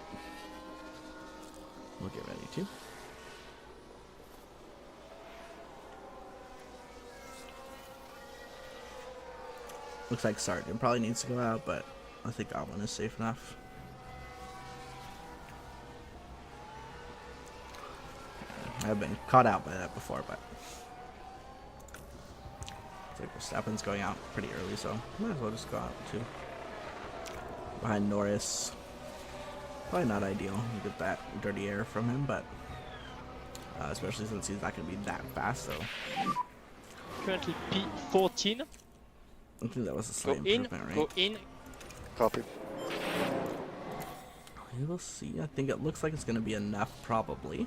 we'll get ready to. Looks like Sergeant probably needs to go out, but I think Goblin is safe enough. I've been caught out by that before, but I think Verstappen's going out pretty early, so might as well just go out too. Behind Norris. Probably not ideal. You get that dirty air from him, but especially since he's not going to be that fast, so Currently P14. I think that was a Go slight in, improvement, right? go in. Copy. We will see. I think it looks like it's going to be enough, probably.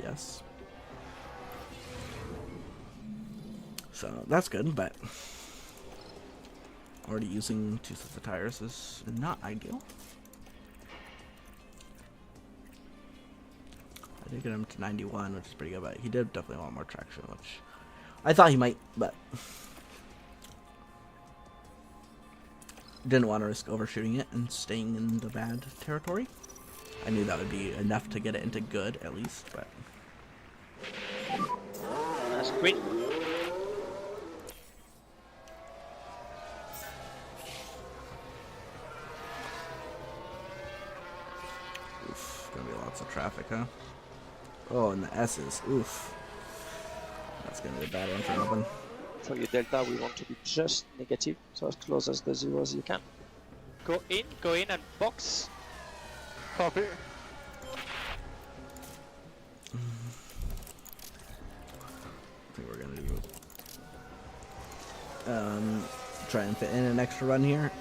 Yes. So that's good, but already using 2 sets of tires is not ideal. I did get him to 91, which is pretty good, but he did definitely want more traction, which I thought he might, but didn't want to risk overshooting it and staying in the bad territory. I knew that would be enough to get it into good, at least, but That's great. oof, gonna be lots of traffic, huh? Oh, and the S's, oof. That's gonna be a bad one for Albin. For your delta, we want to be just negative, so as close as the 0 as you can. Go in and box. Copy. I think we're gonna do try and fit in an extra run here.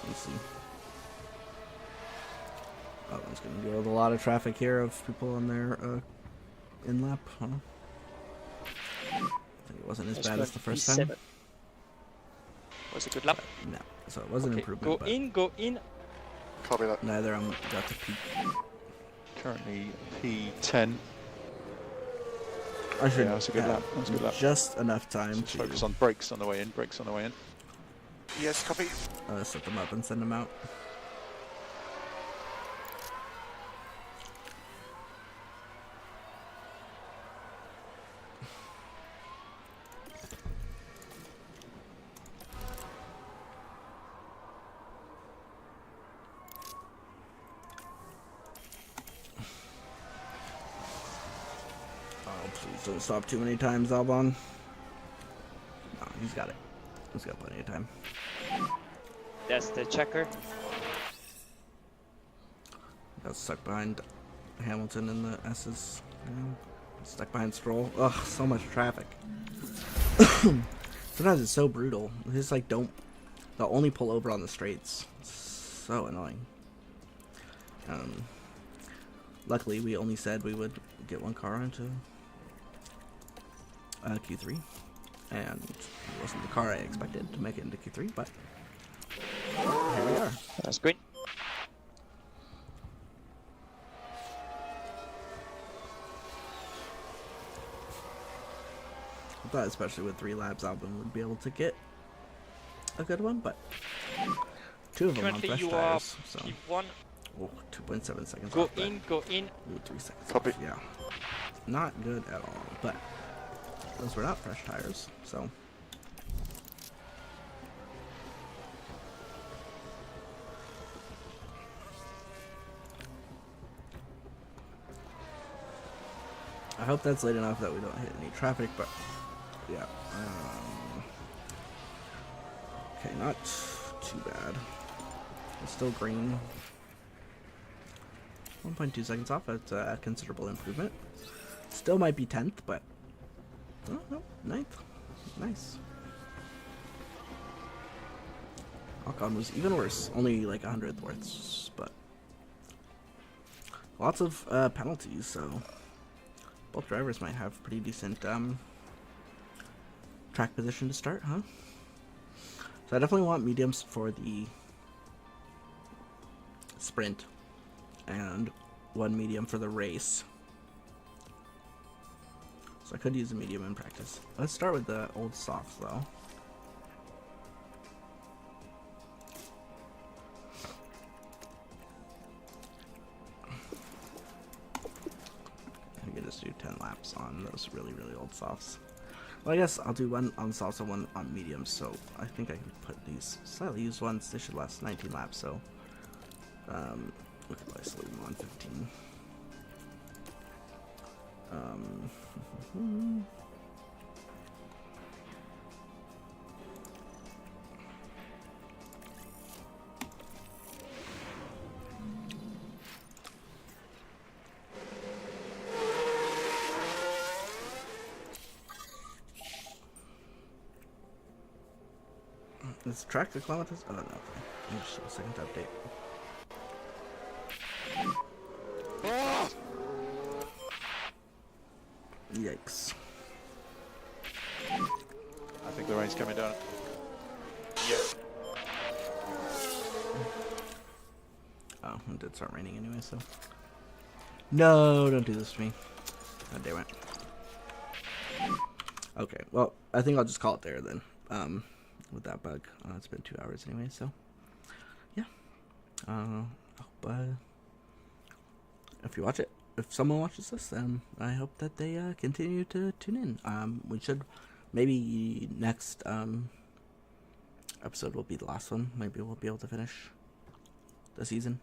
Let's see. Oh, it's gonna deal with a lot of traffic here of people on their in lap, huh? I think it wasn't as Let's bad go as the first P7. time. Was a good lap. No, so it was an Okay, improvement, go but in, go in. Copy that. neither of them got to peak. Currently P10. I should Yeah, that's a good have lap. That's a good lap. just enough time Just to focus on brakes on the way in. Brakes on the way in. Yes, copy. set them up and send them out. Oh, please don't stop too many times, Albon. No, he's got it. He's got plenty of time. That's the checker. Got stuck behind Hamilton in the S's. Stuck behind Stroll. Ugh, so much traffic. Sometimes it's so brutal. They just like they'll only pull over on the straights. It's so annoying. Luckily, we only said we would get one car into Q3, and it wasn't the car I expected to make it into Q3, but here we are. That's green. I thought especially with 3 laps, Albon would be able to get a good one, but 2 of them on Currently fresh you are tires, so P1. oh, 2.7 seconds Go off, but in, go in. ooh, 3 seconds Copy. off, yeah. Not good at all, but those were not fresh tires, so I hope that's late enough that we don't hit any traffic, but yeah. Okay, not too bad. It's still green. 1.2 seconds off. That's a considerable improvement. Still might be 10th, but oh, no, 9th. Nice. Ocon was even worse. Only like 100th worth, but lots of penalties, so both drivers might have pretty decent track position to start, huh? So I definitely want mediums for the sprint and 1 medium for the race. So I could use a medium in practice. Let's start with the old softs though. I can just do 10 laps on those really old softs. Well, I guess I'll do 1 on softs and 1 on mediums, so I think I can put these slightly used ones. They should last 19 laps, so look at this, leave them on 15. Is track the kilometers? Oh no, okay. Just a second to update. Yikes. I think the rain's coming down. Oh, it did start raining anyway, so. No, don't do this to me. God damn it. Okay, well, I think I'll just call it there then. With that bug. It's been 2 hours anyway, so. Yeah. If you watch it, if someone watches this, then I hope that they continue to tune in. We should, maybe next episode will be the last one. Maybe we'll be able to finish the season.